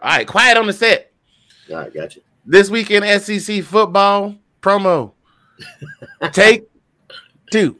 All right, quiet on the set. All right, gotcha. This weekend SEC football promo. Take 2.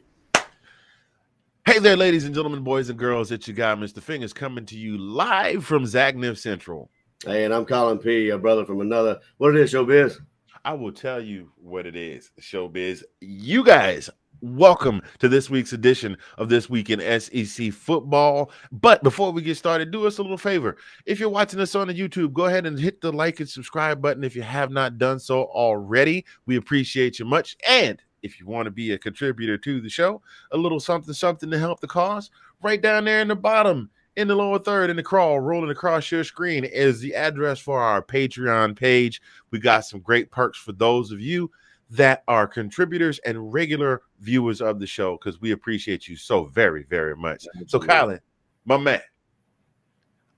Hey there, ladies and gentlemen, boys and girls. It's your guy, Mr. Fingaz, coming to you live from Zagnif Central. Hey, and I'm Collin P., your brother from another. What it is, Showbiz? I will tell you what it is, Showbiz. You guys, welcome to this week's edition of This Week in SEC Football. But before we get started, do us a little favor. If you're watching us on the YouTube, go ahead and hit the like and subscribe button if you have not done so already. We appreciate you much. And if you want to be a contributor to the show, a little something to help the cause, right down there in the bottom, in the lower third, in the crawl, rolling across your screen is the address for our Patreon page. We got some great perks for those of you that are contributors and regular viewers of the show, because we appreciate you so very, very much. So, Collin, my man,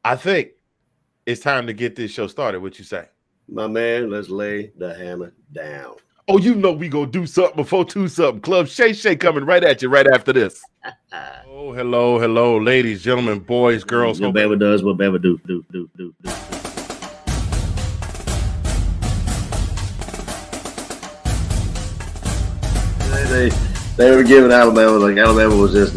I think it's time to get this show started. What you say? My man, let's lay the hammer down. Oh, you know we gonna do something before 2 something. Club Shay coming right at you right after this. Oh, hello, ladies, gentlemen, boys, girls. What Bama does, what Bama do. They were giving Alabama, like Alabama was this,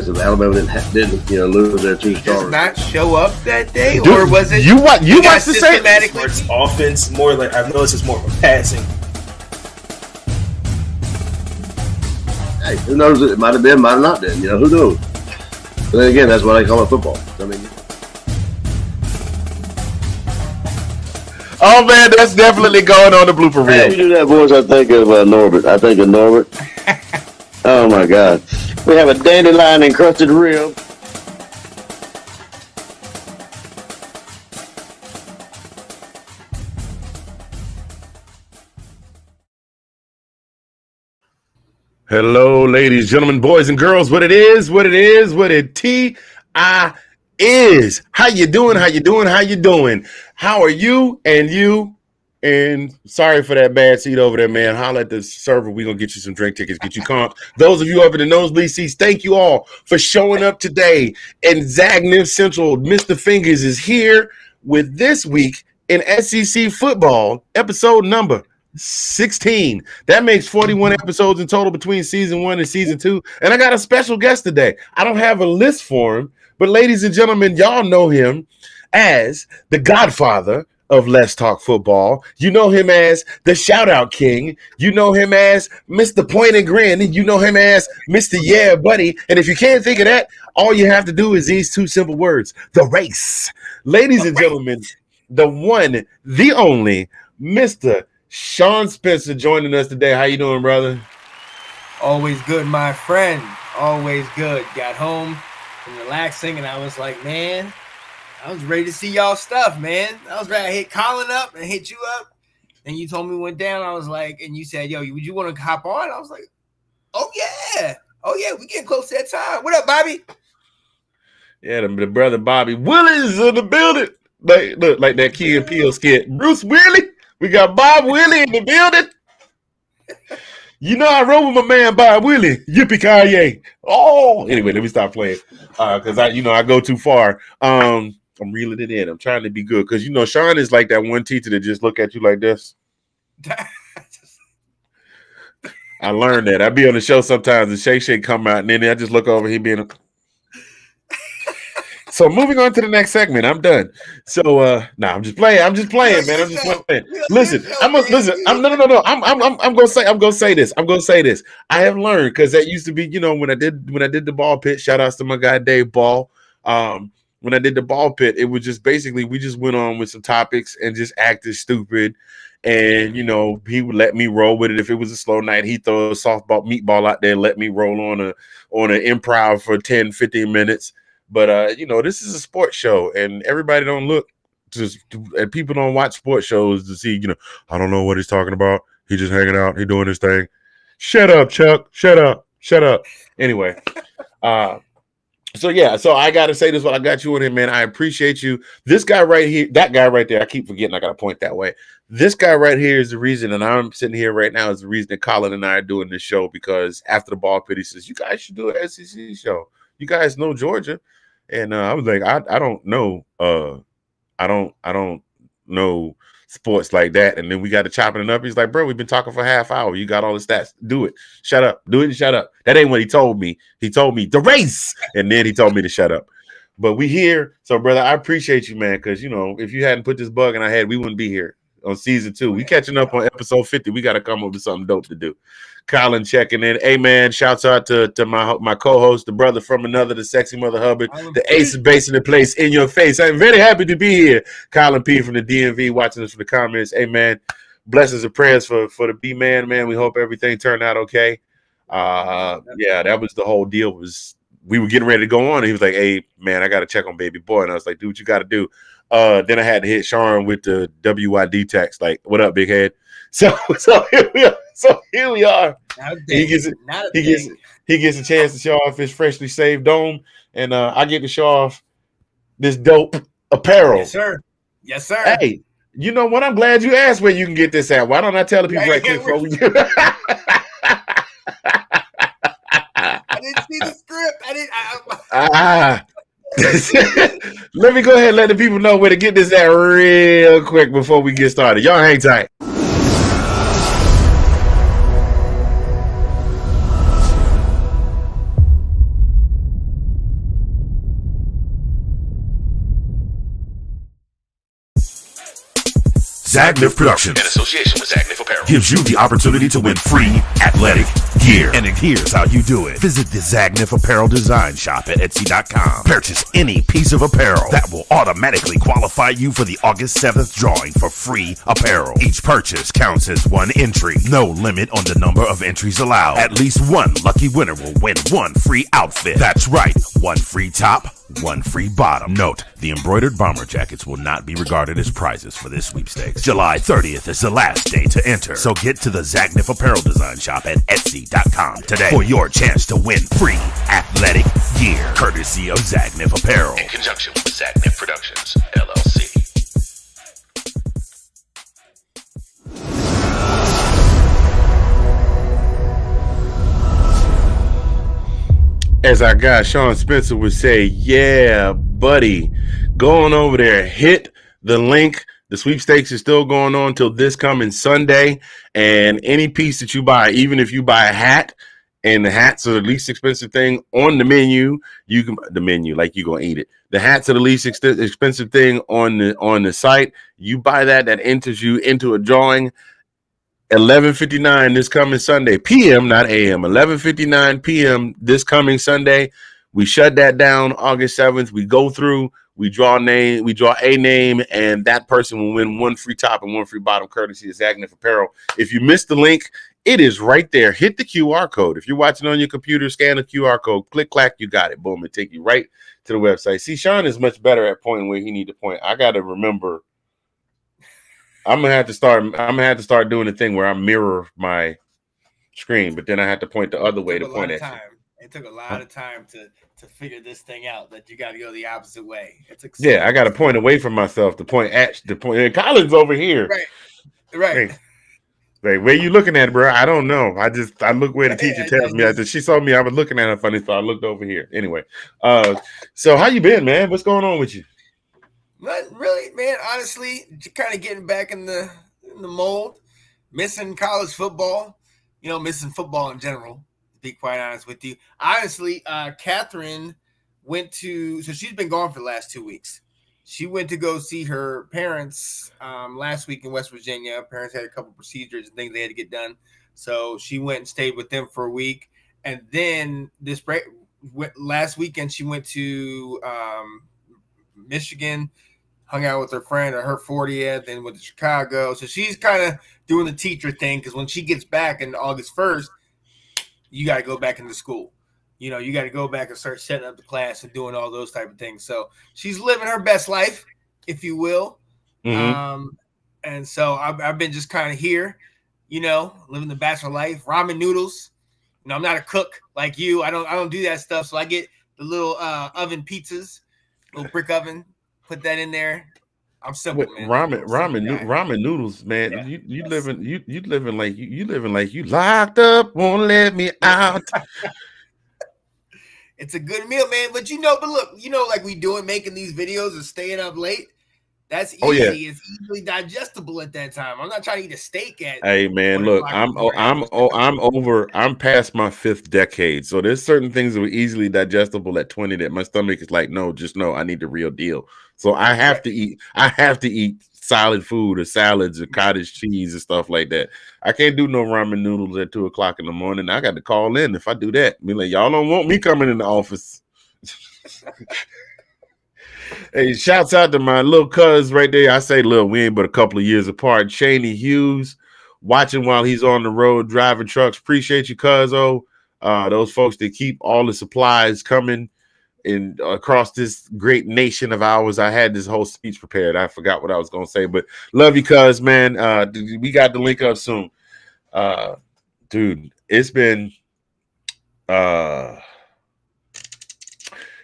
and Alabama didn't lose their 2 stars. Did not show up that day, Dude, or was it you watch the same? It's offense, more like I've noticed it's more of a passing. Hey, who knows? It might have been, might have not been. Who knows? But then again, that's why they call it football. I mean, oh man, that's definitely going on the blooper reel. Hey, you do that, boys. I think of Norbert. Oh my God, we have a dandelion encrusted rib. Hello, ladies, gentlemen, boys, and girls. What it is. How you doing? How are you? And sorry for that bad seat over there, man. Holler at the server. We're going to get you some drink tickets, get you comped. Those of you up in the nosebleed seats, thank you all for showing up today. And Zagnif Central, Mr. Fingaz is here with This Week in SEC Football, episode number 16. That makes 41 episodes in total between season 1 and season 2. And I got a special guest today. I don't have a list for him, but ladies and gentlemen, y'all know him as the godfather of Let's Talk Football. You know him as the Shout Out King. You know him as Mr. Point and Grin. You know him as Mr. Yeah Buddy. And if you can't think of that, all you have to do is these 2 simple words: the race. Ladies and gentlemen, the one, the only, Mr. Sean Spencer joining us today. How you doing, brother? Always good, my friend. Always good. Got home and relaxing, and I was like, man, I was ready to see y'all stuff, man. I was ready to hit Collin up and hit you up, and you told me went down. I was like, and you said, yo, would you want to hop on? I was like, oh yeah, we getting close to that time. What up, Bobby? Yeah, the brother Bobby Willie's in the building. Look like that Key and Peele skit. Bruce Willie. We got Bob Willie in the building. I rode with my man Bob Willie. Yippee-ki-yay. Oh, anyway, let me stop playing because I go too far. I'm reeling it in. I'm trying to be good because Sean is like that one teacher that just look at you like this. I learned that. I be on the show sometimes and Shay come out and then I just look over. He being So moving on to the next segment, I'm done. So I'm just playing, man. I'm just playing. Listen, I'm gonna say this. I have learned, because that used to be, when I did the ball pit. Shout outs to my guy Dave Ball. When I did the ball pit, it was just basically we just went on with some topics and just acted stupid. And he would let me roll with it. If it was a slow night, he'd throw a softball meatball out there and let me roll on an improv for 10, 15 minutes. But, this is a sports show, and everybody don't look and people don't watch sports shows to see, I don't know what he's talking about. He's just hanging out. He's doing his thing. Shut up, Chuck. Shut up. Anyway, so I got to say this while I got you in here, man. I appreciate you. This guy right here, that guy right there, I keep forgetting I got to point that way. This guy right here is the reason, and I'm sitting here right now, is the reason that Collin and I are doing this show, because after the ball pit, he says, you guys should do an SEC show. You guys know Georgia. And I was like, I don't know. I don't no sports like that. And then we got to chopping it up. He's like, bro, we've been talking for a half hour. You got all the stats. Do it. Shut up. Do it and shut up. That ain't what he told me. He told me the race. And then he told me to shut up. But we here. So, brother, I appreciate you, man, because, you know, if you hadn't put this bug in our head, we wouldn't be here on season 2. We catching up on episode 50. We got to come up with something dope to do. Collin checking in. Hey, man, shouts out to my co-host, the brother from another, the sexy Mother Hubbard, the ace of base in the place in your face. I'm very happy to be here. Collin P from the DMV watching us from the comments. Hey, man, blessings and prayers for the B-man, man. We hope everything turned out okay. Yeah, that was the whole deal. Was we were getting ready to go on, and he was like, hey, man, I got to check on baby boy. And I was like, do what you got to do. Then I had to hit Sean with the WYD text, like, what up, big head? So here we are. So here we are. He gets a chance to show off his freshly saved dome, and I get to show off this dope apparel. Yes, sir. Yes, sir. Hey, you know what? I'm glad you asked where you can get this at. Why don't I tell the people right quick before we do? I didn't see the script. Let me go ahead and let the people know where to get this at real quick before we get started. Y'all hang tight. Zagnif Productions, in association with Zagnif Apparel, gives you the opportunity to win free athletic gear. And here's how you do it. Visit the Zagnif Apparel Design Shop at Etsy.com. Purchase any piece of apparel that will automatically qualify you for the August 7th drawing for free apparel. Each purchase counts as one entry. No limit on the number of entries allowed. At least one lucky winner will win one free outfit. That's right, one free top, one free bottom. Note, the embroidered bomber jackets will not be regarded as prizes for this sweepstakes. July 30th is the last day to enter. So get to the Zagnif Apparel Design Shop at Etsy.com today for your chance to win free athletic gear, courtesy of Zagnif Apparel, in conjunction with Zagnif Productions, LLC. As our guy Sean Spencer would say, yeah, buddy, go on over there, hit the link. The sweepstakes is still going on till this coming Sunday. And any piece that you buy, even if you buy a hat, and the hats are the least expensive thing on the menu, you can like you gonna eat it. The hats are the least expensive thing on the site. You buy that enters you into a drawing. 11:59 this coming Sunday, PM, not AM. 11:59 PM this coming Sunday. We shut that down August 7th. We go through. We draw a name, and that person will win one free top and one free bottom, courtesy of Zagnif Apparel. If you missed the link, it is right there. Hit the QR code. If you're watching on your computer, scan the QR code. Click, clack, you got it. Boom, it take you right to the website. See, Sean is much better at pointing where he need to point. I got to remember. I'm gonna have to start doing the thing where I mirror my screen, but then I have to point the other way to point at you. It took a lot of time to figure this thing out, that you got to go the opposite way. Yeah, I got to point away from myself to point at the point. And Collin's over here. Right. Hey, where you looking at, bro? I don't know. I look where the teacher tells me. She saw me. I was looking at her funny, so I looked over here. Anyway, so how you been, man? What's going on with you? Not really, man. Honestly, kind of getting back in the mold. Missing college football. Missing football in general. To be quite honest with you, honestly, Catherine went to. So she's been gone for the last 2 weeks. She went to go see her parents last week in West Virginia. Parents had a couple procedures and things they had to get done, so she went and stayed with them for a week. And then last weekend, she went to Michigan. Hung out with her friend at her 40th, and went to Chicago. So she's kind of doing the teacher thing, because when she gets back in August 1st, you got to go back into school. You got to go back and start setting up the class and doing all those type of things. So she's living her best life, if you will. Mm-hmm. And so I've been just kind of here, living the bachelor life. Ramen noodles. I'm not a cook like you. I don't do that stuff. So I get the little oven pizzas, little brick oven. Put that in there. I'm simple, man. Ramen noodles, man. Yeah. You living like you locked up, won't let me out. It's a good meal, man. But look, like we doing, making these videos and staying up late. That's easy. Oh yeah. It's easily digestible at that time. I'm not trying to eat a steak at. Hey man, look, I'm past my 5th decade, so there's certain things that were easily digestible at 20 that my stomach is like, no, just no, I need the real deal. So I have to eat. I have to eat solid food or salads or cottage cheese and stuff like that. I can't do no ramen noodles at 2 o'clock in the morning. I got to call in if I do that. Be like, y'all don't want me coming in the office. Hey, shouts out to my little cuz right there. I say little, we ain't but a couple of years apart. Cheney Hughes, watching while he's on the road driving trucks. Appreciate you, cuz-o. Those folks that keep all the supplies coming in across this great nation of ours. I had this whole speech prepared. I forgot what I was gonna say, but love you, cuz, man. We got the link up soon. Dude, it's been an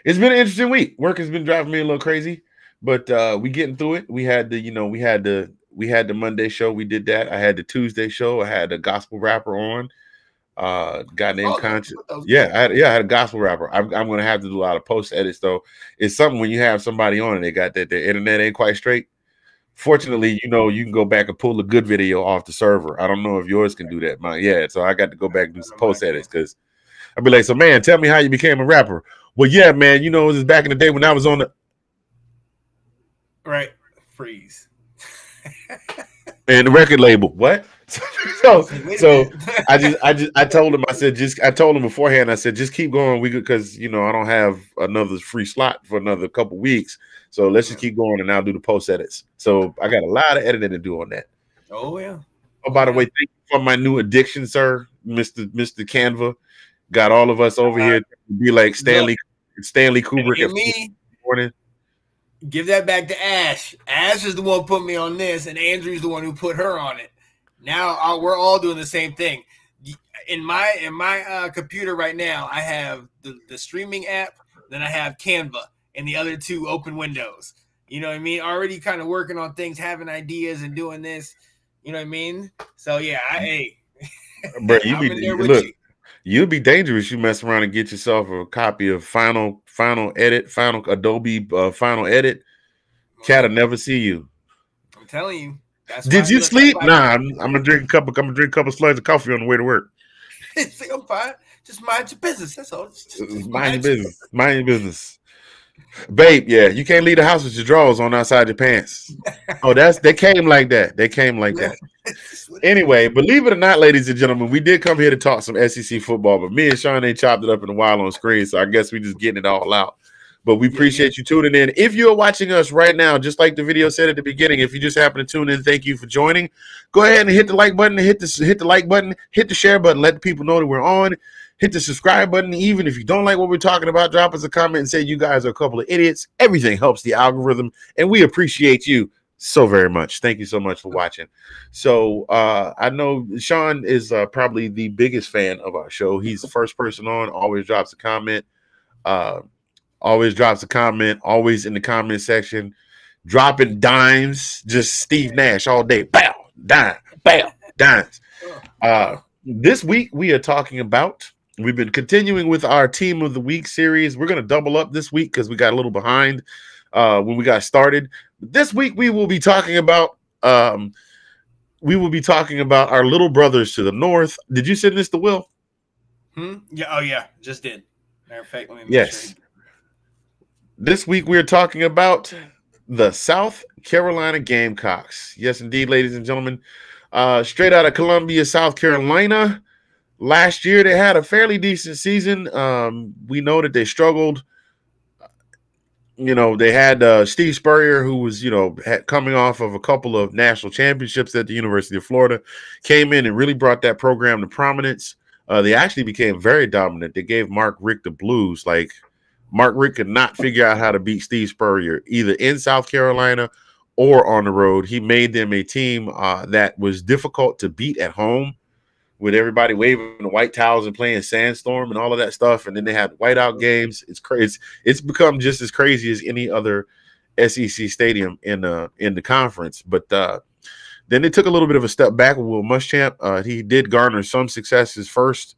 interesting week. Work has been driving me a little crazy, but we getting through it. We had the Monday show. We did that. I had the Tuesday show. I had a gospel rapper on. Guy named Conscious. Yeah, I had a gospel rapper. I'm gonna have to do a lot of post edits though. It's something when you have somebody on and they got that their internet ain't quite straight. Fortunately, you can go back and pull a good video off the server. I don't know if yours can do that, man. Yeah, so I got to go back and do some post edits because I'd be like, so man, tell me how you became a rapper. Well, yeah, man, it was back in the day when I was on the freeze and the record label. What? so I told him, I told him beforehand, I said, just keep going. We because I don't have another free slot for another couple weeks. So let's just keep going and I'll do the post edits. So I got a lot of editing to do on that. Oh yeah. Oh, by the way, thank you for my new addiction, sir. Mr. Canva got all of us over here to be like Stanley Kubrick at me. Morning. Give that back to Ash. Ash is the one who put me on this, and Andrew's the one who put her on it. Now we're all doing the same thing. In my computer right now, I have the streaming app, then I have Canva, and the other 2 open windows. You know what I mean? Already kind of working on things, having ideas, and doing this. You know what I mean? So yeah, bro, you'd be dangerous. You mess around and get yourself a copy of Final Adobe Final Edit. Cat'll never see you. I'm telling you. Did you sleep? Nah, I'm gonna drink a couple slices of coffee on the way to work. I'm fine. Just mind your business. That's all. Mind your business. Mind your business. Babe, yeah, you can't leave the house with your drawers on outside your pants. Oh, they came like that. Anyway, believe it or not, ladies and gentlemen, we did come here to talk some SEC football, but me and Sean ain't chopped it up in a while on screen, so I guess we just getting it all out. But we appreciate you tuning in. If you're watching us right now, just like the video said at the beginning, if you just happen to tune in, thank you for joining. Go ahead and hit the like button, hit the like button, hit the share button, let the people know that we're on. Hit the subscribe button. Even if you don't like what we're talking about, drop us a comment and say you guys are a couple of idiots. Everything helps the algorithm, and we appreciate you so very much. Thank you so much for watching. So I know Sean is probably the biggest fan of our show. He's the first person on, always drops a comment. Always in the comment section, dropping dimes, just Steve Nash all day. Bow, dime, bow, dimes. This week we are talking about, we've been continuing with our Team of the Week series. We're going to double up this week because we got a little behind when we got started. This week we will be talking about our little brothers to the north. Did you send this to Will? Yeah. Oh yeah, just did. Matter of fact, let me make yes. Sure. This week we're talking about the South Carolina Gamecocks. Yes, indeed, ladies and gentlemen. Straight out of Columbia, South Carolina. Last year, they had a fairly decent season. We know that they struggled. They had Steve Spurrier, who was, coming off of a couple of national championships at the University of Florida, came in and really brought that program to prominence. They actually became very dominant. They gave Mark Richt the blues. Like, Mark Richt could not figure out how to beat Steve Spurrier, either in South Carolina or on the road. He made them a team that was difficult to beat at home, with everybody waving the white towels and playing Sandstorm and all of that stuff. And then they had whiteout games. It's crazy. It's become just as crazy as any other SEC stadium in the conference. But then they took a little bit of a step back with Will Muschamp. He did garner some success his first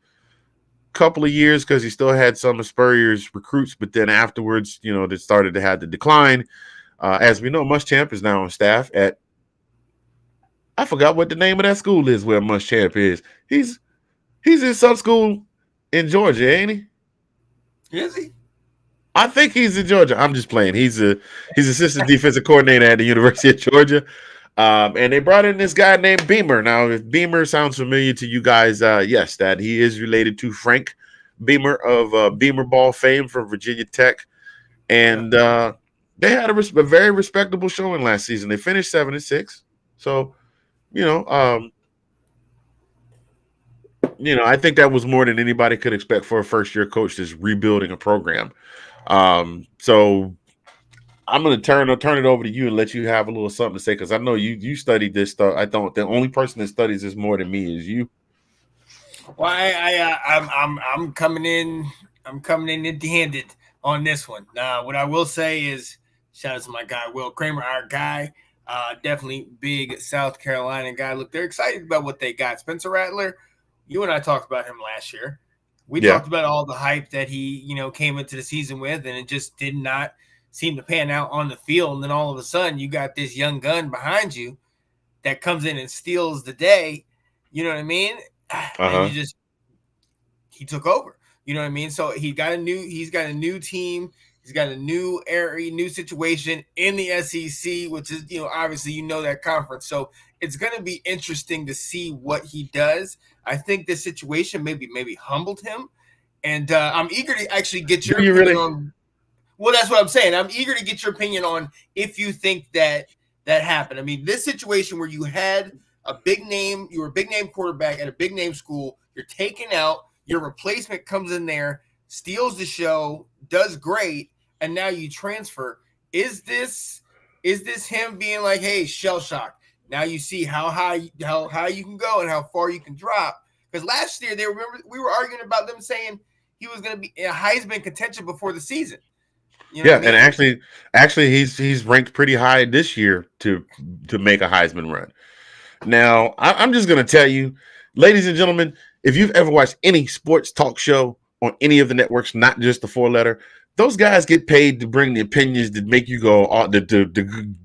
couple of years because he still had some of Spurrier's recruits. But then afterwards, they started to have the decline. As we know, Muschamp is now on staff at, I forgot what the name of that school is where Muschamp is. He's in some school in Georgia, ain't he? Is he? I think he's in Georgia. I'm just playing. He's assistant defensive coordinator at the University of Georgia. And they brought in this guy named Beamer. Now, if Beamer sounds familiar to you guys, yes, that he is related to Frank Beamer of Beamer Ball fame from Virginia Tech. And they had a very respectable showing last season. They finished 7-6. So, I think that was more than anybody could expect for a first-year coach that's rebuilding a program. So I'm going to turn it over to you and let you have a little something to say, because I know you studied this stuff. I don't. The only person that studies this more than me is you. Well, I'm coming in. I'm coming in empty-handed on this one. What I will say is, shout out to my guy Will Kramer, our guy. Definitely big South Carolina guy. Look, they're excited about what they got. Spencer Rattler, you and I talked about him last year. We talked about all the hype that he, came into the season with, and it just did not seem to pan out on the field. And then all of a sudden, you got this young gun behind you that comes in and steals the day. You know what I mean? And he took over. You know what I mean? So he's got a new team. He's got a new area, new situation in the SEC, which is, obviously, that conference. So it's going to be interesting to see what he does. I think this situation maybe humbled him. And I'm eager to actually get your opinion on. Well, that's what I'm saying. I'm eager to get your opinion on if you think that happened. I mean, this situation where you had a big name, you were a big name quarterback at a big name school, you're taken out, your replacement comes in there, steals the show, does great, and now you transfer. Is this him being like, hey, shell shock? Now you see how high you can go and how far you can drop. Because last year we were arguing about them saying he was going to be in a Heisman contention before the season. And actually he's ranked pretty high this year to make a Heisman run. Now, I'm just going to tell you, ladies and gentlemen, if you've ever watched any sports talk show on any of the networks, not just the 4-letter, those guys get paid to bring the opinions that make you go to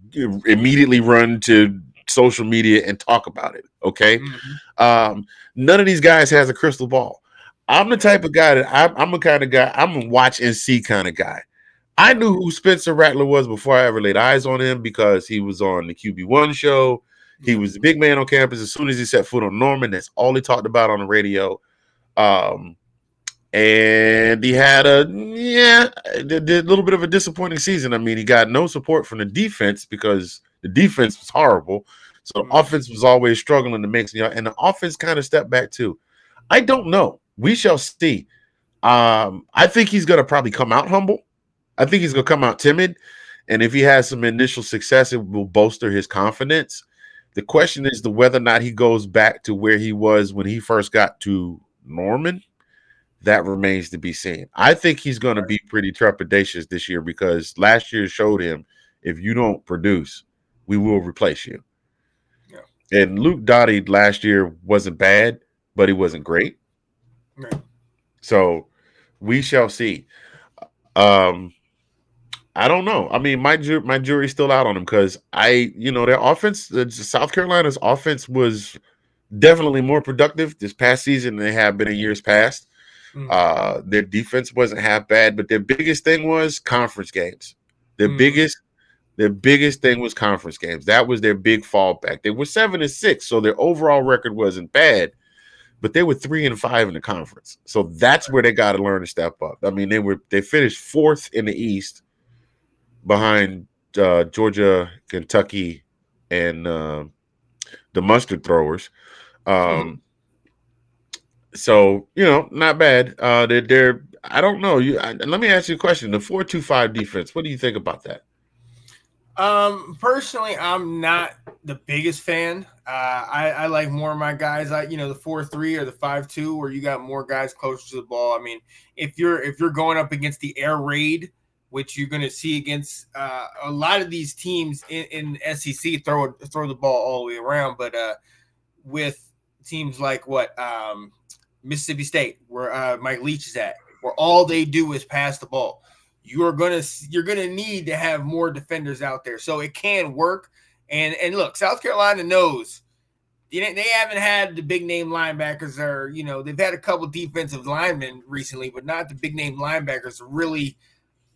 immediately run to social media and talk about it. Okay. None of these guys has a crystal ball. I'm the type of guy that I'm a kind of guy. I'm a watch and see kind of guy. I knew who Spencer Rattler was before I ever laid eyes on him because he was on the QB1 show. He was the big man on campus. As soon as he set foot on Norman, that's all he talked about on the radio. And he had a little bit of a disappointing season. I mean, he got no support from the defense because the defense was horrible. So the offense was always struggling to make, and the offense kind of stepped back too. I don't know. We shall see. I think he's going to probably come out humble. I think he's going to come out timid. And if he has some initial success, it will bolster his confidence. The question is whether or not he goes back to where he was when he first got to Norman. That remains to be seen. I think he's going to be pretty trepidatious this year because last year showed him if you don't produce, we will replace you. Yeah. And Luke Dottie last year wasn't bad, but he wasn't great. Right. So we shall see. I don't know. I mean, my jury's still out on him because their offense, South Carolina's offense was definitely more productive this past season than they have been in years past. Their defense wasn't half bad, but their biggest thing was conference games. Their biggest thing was conference games. That was their big fallback. They were 7-6, so their overall record wasn't bad, but they were 3-5 in the conference. So that's where they got to learn to step up. I mean, they finished 4th in the East behind Georgia, Kentucky, and the mustard throwers. So, not bad. They're I don't know. Let me ask you a question. The 4-2-5 defense, what do you think about that? Personally, I'm not the biggest fan. I like more of my guys, the 4-3 or the 5-2, where you got more guys closer to the ball. I mean, if you're going up against the air raid, which you're going to see against a lot of these teams in SEC throw the ball all the way around, but with teams like Mississippi State, where Mike Leach is at, where all they do is pass the ball. you're gonna need to have more defenders out there. So it can work. And look, South Carolina knows they haven't had the big name linebackers, or they've had a couple defensive linemen recently, but not the big name linebackers to really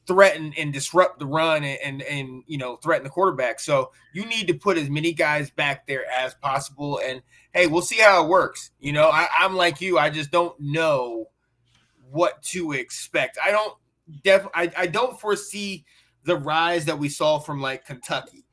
threaten and disrupt the run and threaten the quarterback. So you need to put as many guys back there as possible. And hey, we'll see how it works. I'm like you. I just don't know what to expect. I don't foresee the rise that we saw from like Kentucky.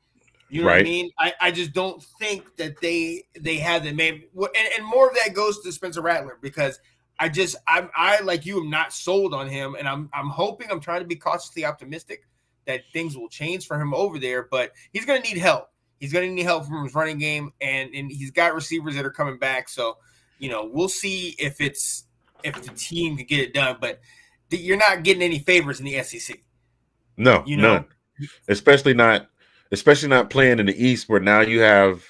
You know what I mean? I just don't think that they have the maybe, and more of that goes to Spencer Rattler, because I like you am not sold on him, and I'm hoping, I'm trying to be cautiously optimistic that things will change for him over there, but he's going to need help. He's going to need help from his running game, and he's got receivers that are coming back. So, we'll see if the team can get it done, but you're not getting any favors in the SEC. No, none. Especially not playing in the East, where now you have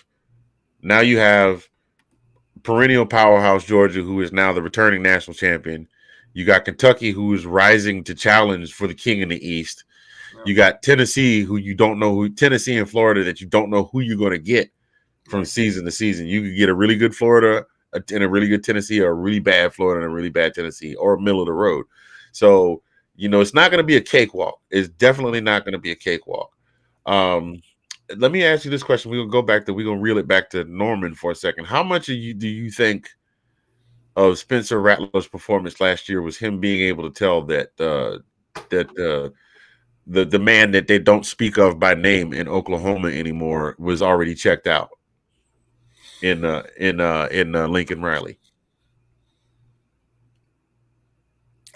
perennial powerhouse Georgia, who is now the returning national champion. You got Kentucky, who is rising to challenge for the king in the East. You got Tennessee, who you don't know Tennessee and Florida, that you don't know who you're going to get from season to season. You could get a really good Florida and a really good Tennessee, or a really bad Florida and a really bad Tennessee, or middle of the road. So, it's not going to be a cakewalk. It's definitely not going to be a cakewalk. Let me ask you this question. We're going to reel it back to Norman for a second. How much do you think of Spencer Rattler's performance last year was him being able to tell that the man that they don't speak of by name in Oklahoma anymore was already checked out in Lincoln Riley?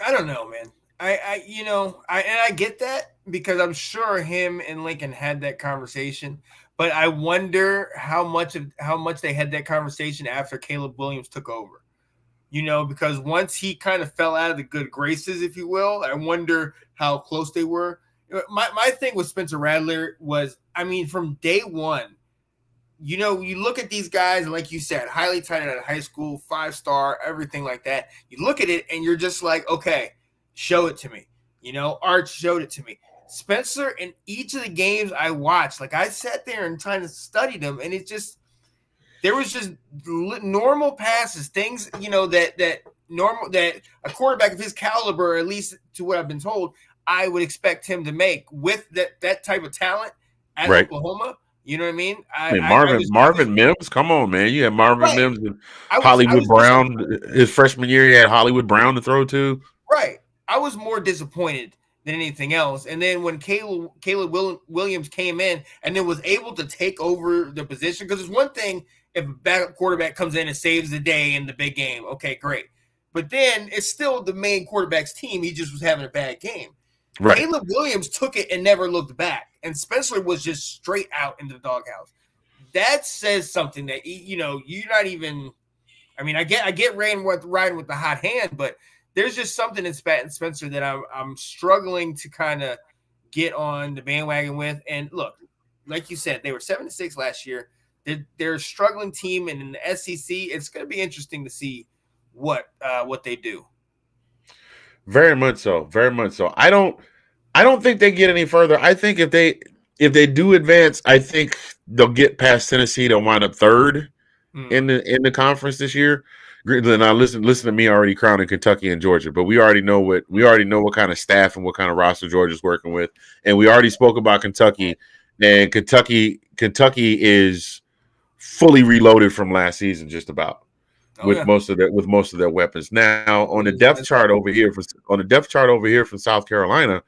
I don't know, man. I get that, because I'm sure him and Lincoln had that conversation, but I wonder how much they had that conversation after Caleb Williams took over. Because once he kind of fell out of the good graces, if you will, I wonder how close they were. My thing with Spencer Rattler was, from day one, you look at these guys, and like you said, highly touted out of high school, 5-star, everything like that. You look at it and you're just like, okay, show it to me. Art showed it to me. Spencer, in each of the games I watched, like I sat there and trying to study them, and there was just normal passes, things, that a quarterback of his caliber, at least to what I've been told, I would expect him to make with that type of talent at Oklahoma. You know what I mean? Marvin Mims, come on, man. You had Marvin Mims and Hollywood Brown. His freshman year, he had Hollywood Brown to throw to. Right. I was more disappointed than anything else. And then when Caleb Williams came in and then was able to take over the position, because it's one thing if a backup quarterback comes in and saves the day in the big game. Okay, great. But then it's still the main quarterback's team. He just was having a bad game. Right. Caleb Williams took it and never looked back. And Spencer was just straight out into the doghouse. That says something that, you're not even – I get riding with the hot hand, but there's just something in Spencer that I'm struggling to kind of get on the bandwagon with. And look, like you said, they were 7-6 last year. They're a struggling team, and in the SEC, it's going to be interesting to see what they do. Very much so. Very much so. I don't think they get any further. I think if they do advance, I think they'll get past Tennessee. They'll wind up third in the conference this year. Now listen to me already crowning Kentucky and Georgia, but we already know what kind of staff and what kind of roster Georgia's working with, and we already spoke about Kentucky. And Kentucky is fully reloaded from last season, just about. With most of their weapons. Now on the depth chart over here from South Carolina,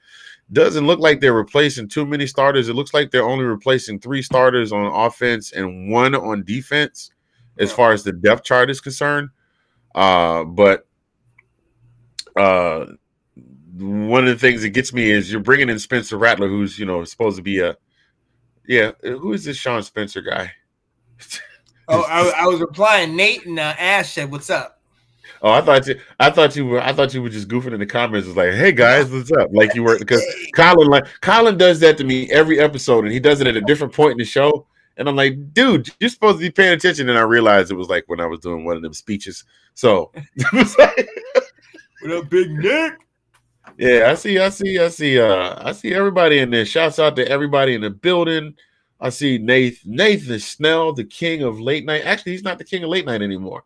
doesn't look like they're replacing too many starters. It looks like they're only replacing 3 starters on offense and 1 on defense, as far as the depth chart is concerned. But one of the things that gets me is you're bringing in Spencer Rattler, who's supposed to be who is this Sean Spencer guy? Oh, I was replying. Nate and Ash said, "What's up?" Oh, I thought you were just goofing in the comments. It's like, "Hey guys, what's up?" Like you were, because Collin does that to me every episode, and he does it at a different point in the show. And I'm like, "Dude, you're supposed to be paying attention." And I realized it was like when I was doing one of them speeches. So, what up, Big Nick? Yeah, I see everybody in there. Shouts out to everybody in the building. I see Nathan Snell, the king of late night. Actually, he's not the king of late night anymore.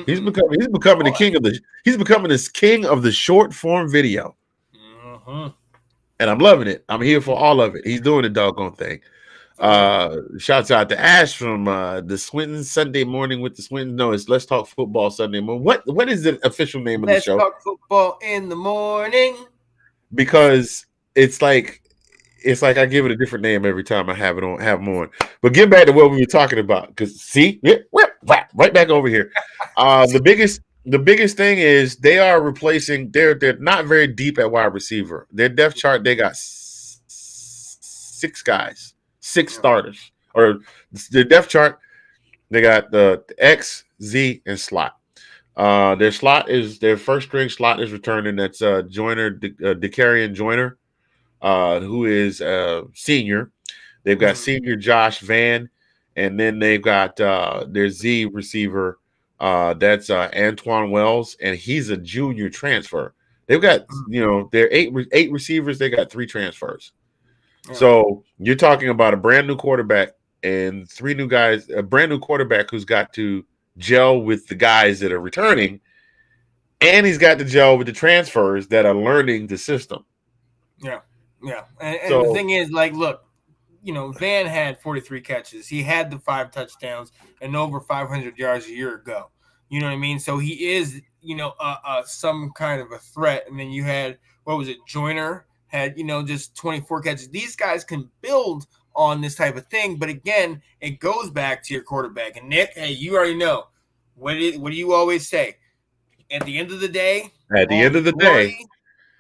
He's becoming the king of this king of the short form video. And I'm loving it. I'm here for all of it. He's doing the doggone thing. Shouts out to Ash from the Swintons Sunday morning with the Swintons. No, it's Let's Talk Football Sunday morning. What is the official name of the show? Let's Talk Football in the morning. Because it's like I give it a different name every time I have them on. But get back to what we were talking about. Because see, right back over here. The biggest thing is they are replacing. They're not very deep at wide receiver. Their depth chart, they got 6 guys. 6 starters, or the depth chart, they got the X, Z, and slot. Their first string slot is returning. That's Joyner, Decarian Joyner, who is senior. They've got senior Josh Van, and then they've got their Z receiver. That's Antoine Wells, and he's a junior transfer. They've got their 8 receivers. They got 3 transfers. So you're talking about a brand new quarterback and 3 new guys, a brand new quarterback who's got to gel with the guys that are returning, and he's got to gel with the transfers that are learning the system. Yeah. And the thing is, like, look, Van had 43 catches. He had the 5 touchdowns and over 500 yards a year ago. You know what I mean? So he is, some kind of a threat. And then you had, Joyner had, just 24 catches. These guys can build on this type of thing. But again, it goes back to your quarterback. And Nick, hey, you already know. What do you always say? At the end of the day,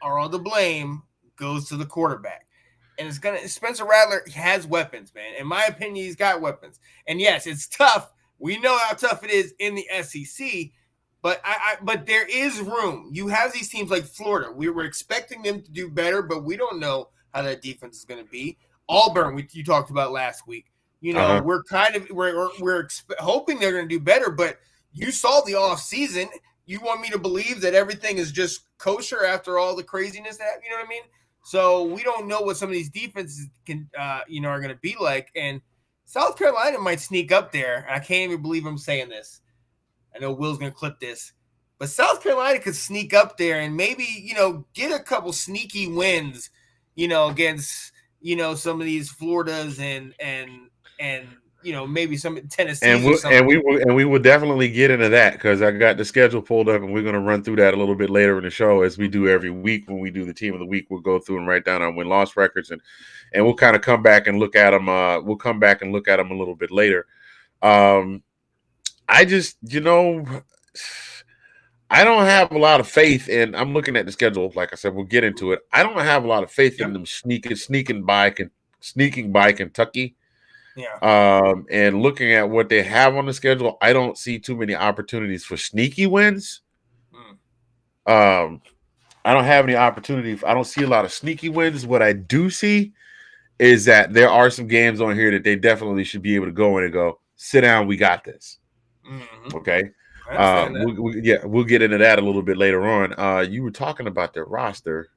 all the blame goes to the quarterback. And Spencer Rattler has weapons, man. In my opinion, he's got weapons. And yes, it's tough. We know how tough it is in the SEC. But there is room. You have these teams like Florida. We were expecting them to do better, but we don't know how that defense is going to be. Auburn, you talked about last week. We're hoping they're going to do better, but you saw the offseason. You want me to believe that everything is just kosher after all the craziness that, you know what I mean? So we don't know what some of these defenses can, are going to be like. And South Carolina might sneak up there. I can't even believe I'm saying this. I know Will's going to clip this, but South Carolina could sneak up there and maybe, get a couple sneaky wins, against, some of these Floridas and maybe some Tennessee. And we will definitely get into that because I got the schedule pulled up and we're going to run through that a little bit later in the show as we do every week. When we do the team of the week, we'll go through and write down our win-loss records and we'll kind of come back and look at them. We'll come back and look at them a little bit later. I just, I don't have a lot of faith in. I'm looking at the schedule. Like I said, we'll get into it. I don't have a lot of faith in them sneaking by Kentucky. Yeah. And looking at what they have on the schedule, I don't see too many opportunities for sneaky wins. I don't have any opportunity. I don't see a lot of sneaky wins. What I do see is that there are some games on here that they definitely should be able to go in and go, sit down, we got this. Okay. We'll get into that a little bit later on. You were talking about their roster.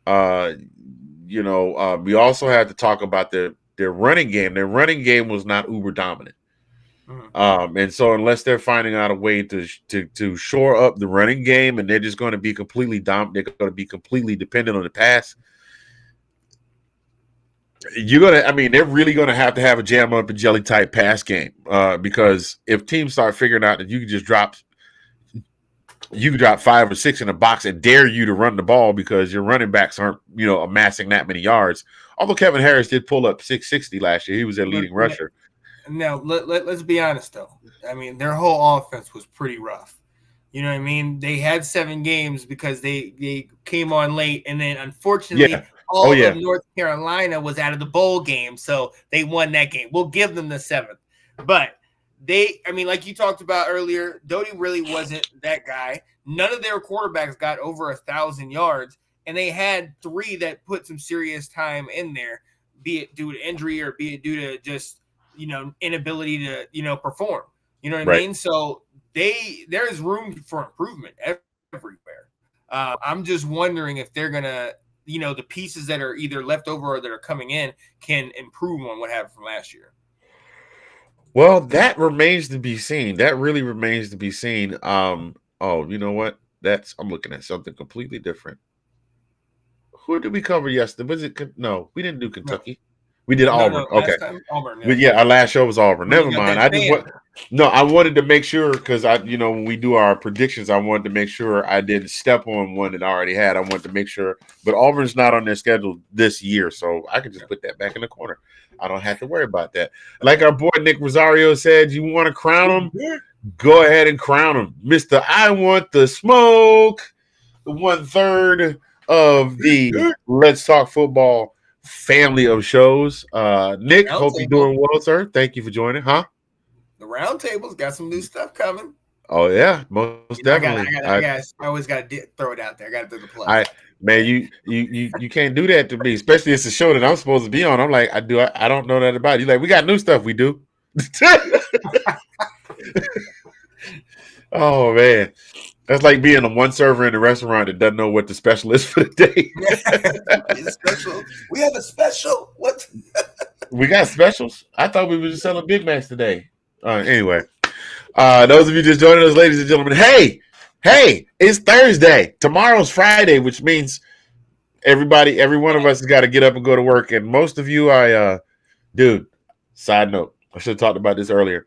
We also have to talk about their running game. Their running game was not uber dominant. And so unless they're finding out a way to shore up the running game and they're just going to be completely dominant, they're going to be completely dependent on the pass. They're really going to have a jam up and jelly type pass game because if teams start figuring out that you can drop 5 or 6 in a box and dare you to run the ball because your running backs aren't, amassing that many yards. Although Kevin Harris did pull up 660 last year. He was their leading rusher. Now, let's be honest, though. Their whole offense was pretty rough. You know what I mean? They had 7 games because they came on late, and then unfortunately all of North Carolina was out of the bowl game, so they won that game. We'll give them the 7th. But like you talked about earlier, Doty really wasn't that guy. None of their quarterbacks got over 1,000 yards, and they had 3 that put some serious time in there, be it due to injury or be it due to just, inability to, perform. You know what I mean? So there's room for improvement everywhere. I'm just wondering if they're gonna, the pieces that are either left over or that are coming in can improve on what happened from last year. Well, that remains to be seen. That really remains to be seen. Oh, you know what? I'm looking at something completely different. Who did we cover yesterday? Was it? No, we didn't do Kentucky. We did Auburn. Okay. Auburn, But yeah, our last show was Auburn. Never mind. I wanted to make sure because when we do our predictions, I wanted to make sure I didn't step on one that I already had. I wanted to make sure, but Auburn's not on their schedule this year, so I can just put that back in the corner. I don't have to worry about that. Like our boy Nick Rosario said, you want to crown him? Go ahead and crown him, Mr. I Want the Smoke. 1/3 of the Let's Talk Football family of shows. Nick, hope you're doing well, sir. Thank you for joining. Huh? The round table's got some new stuff coming. Oh yeah, most definitely. I always got to throw it out there. I got to do the plug. Man, you can't do that to me, especially it's a show that I'm supposed to be on. I'm like, I don't know that about you. Like, we got new stuff we do. Oh man. That's like being a one server in a restaurant that doesn't know what the special is for the day. Special. We have a special. What? We got specials? I thought we were just selling Big Macs today. Anyway, those of you just joining us, ladies and gentlemen, hey, it's Thursday. Tomorrow's Friday, which means every one of us has got to get up and go to work. And most of you, dude, side note, I should have talked about this earlier.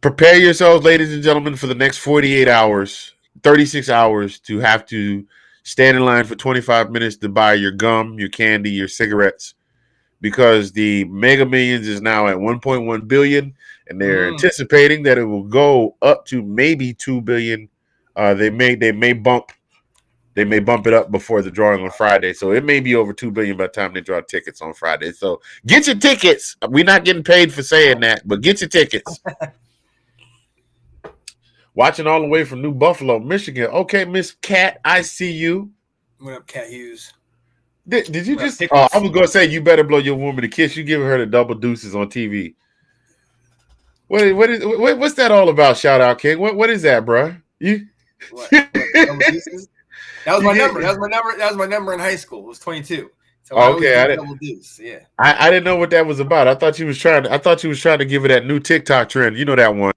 Prepare yourselves, ladies and gentlemen, for the next 48 hours, 36 hours to have to stand in line for 25 minutes to buy your gum, your candy, your cigarettes, because the Mega Millions is now at 1.1 billion, and they're anticipating that it will go up to maybe 2 billion. They may bump it up before the drawing on Friday, so it may be over 2 billion by the time they draw tickets on Friday. So get your tickets. We're not getting paid for saying that, but get your tickets. Watching all the way from New Buffalo, Michigan. Okay, Miss Cat, I see you. What up, Cat Hughes? Did you just? Oh, I was gonna say you better blow your woman a kiss. You giving her the double deuces on TV. What's that all about? Shout out, King. What is that, bro? You? What, double deuces? That was my number. That was my number in high school. It was 22. So okay, I didn't. Double deuce. Yeah. I didn't know what that was about. I thought you was trying to give it that new TikTok trend. You know that one.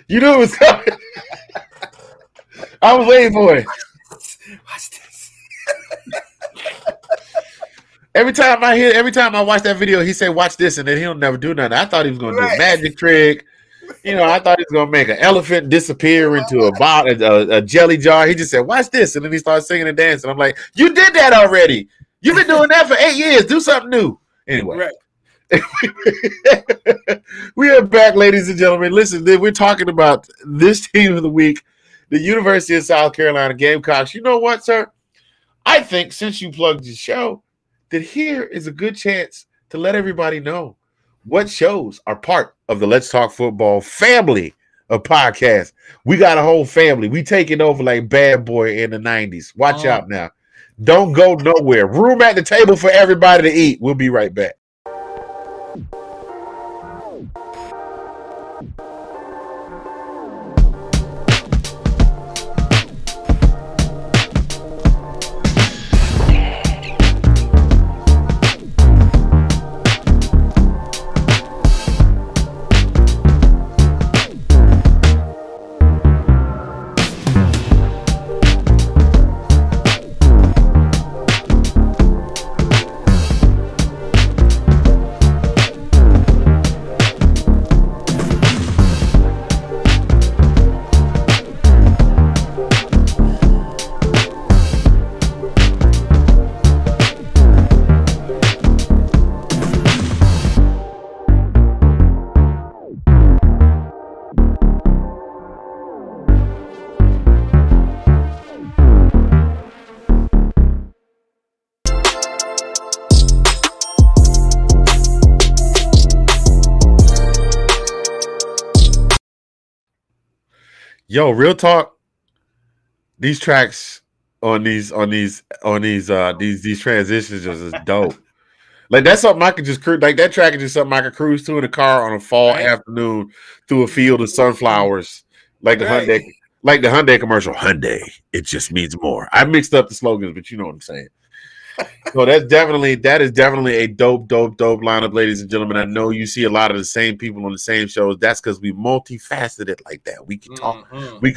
You knew it was coming. I was waiting for it. Watch this. Every time I watch that video, he say, "Watch this," and then he'll never do nothing. I thought he was going to do a magic trick. I thought he was going to make an elephant disappear into a jelly jar. He just said, "Watch this," and then he started singing and dancing. I'm like, "You did that already. You've been doing that for 8 years. Do something new." Anyway. Right. We are back, ladies and gentlemen. Listen, we're talking about this team of the week, the University of South Carolina Gamecocks. You know what, sir? I think since you plugged your show, that here is a good chance to let everybody know what shows are part of the Let's Talk Football family of podcasts. We got a whole family. We taking over like Bad Boy in the 90s. Watch out now. Don't go nowhere. Room at the table for everybody to eat. We'll be right back. Yo, real talk. These tracks on these transitions is dope. Like that's something I could just cruise. Like that track is just something I could cruise to in a car on a fall afternoon through a field of sunflowers, like the Hyundai commercial. Hyundai, it just means more. I mixed up the slogans, but you know what I'm saying. So that is definitely a dope lineup, ladies and gentlemen. I know you see a lot of the same people on the same shows. That's because we multifaceted like that. We can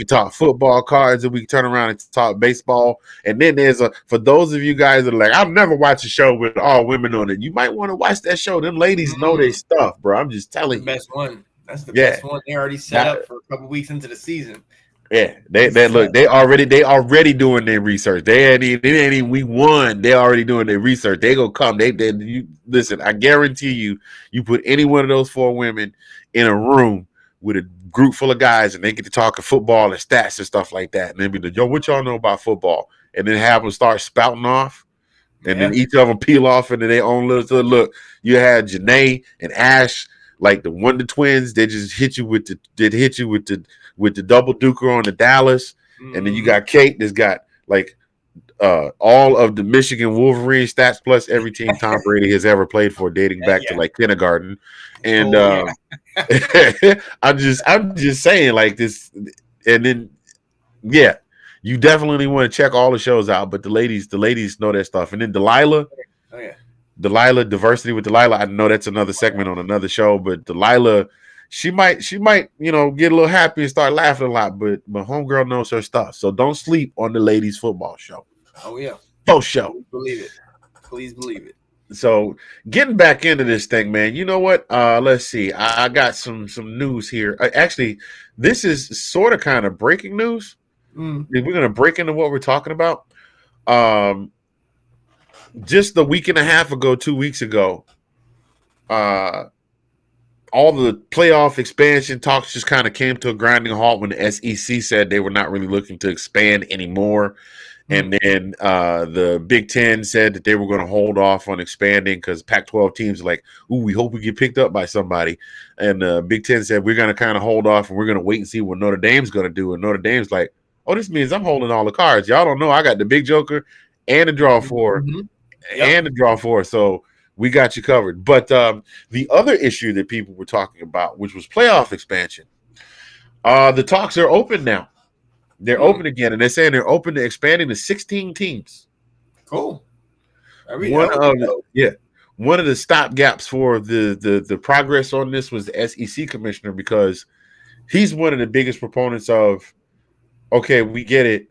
talk football cards, and we can turn around and talk baseball. And then there's for those of you guys that are like, I'll never watch a show with all women on it. You might want to watch that show. Them ladies know their stuff, bro. I'm just telling you. Best one. That's the best one. They already set up for a couple weeks into the season. Yeah, they already doing their research. They ain't even week one. They already doing their research. They gonna come. You listen. I guarantee you put any one of those 4 women in a room with a group full of guys, and they get to talking football and stats and stuff like that, and then be like, "Yo, what y'all know about football?" And then have them start spouting off, and then each of them peel off into their own little look. You had Janae and Ash, like the Wonder Twins. They just hit you with the double duker on the Dallas, and then you got Kate that's got like all of the Michigan Wolverine stats plus every team Tom Brady has ever played for, dating back to like kindergarten. And I'm just saying like this, and then you definitely want to check all the shows out. But the ladies know that stuff. And then Delilah, diversity with Delilah. I know that's another segment on another show, but Delilah. She might, get a little happy and start laughing a lot, but homegirl knows her stuff. So don't sleep on the ladies' football show. Oh yeah, post show. Please believe it. So getting back into this thing, man. You know what? Let's see. I got some news here. Actually, this is sort of kind of breaking news. We're gonna break into what we're talking about. Just a week and a half ago, 2 weeks ago, all the playoff expansion talks just kind of came to a grinding halt when the SEC said they were not really looking to expand anymore. And then the Big Ten said that they were going to hold off on expanding because Pac-12 teams are like, ooh, we hope we get picked up by somebody. And Big Ten said, we're going to kind of hold off and we're going to wait and see what Notre Dame's going to do. And Notre Dame's like, oh, this means I'm holding all the cards. Y'all don't know I got the big joker and the draw four and the draw four. So we got you covered. But the other issue that people were talking about, which was playoff expansion, the talks are open now. They're open again, and they're saying they're open to expanding to 16 teams. Cool. One of the stopgaps for the progress on this was the SEC commissioner, because he's one of the biggest proponents of, okay, we get it,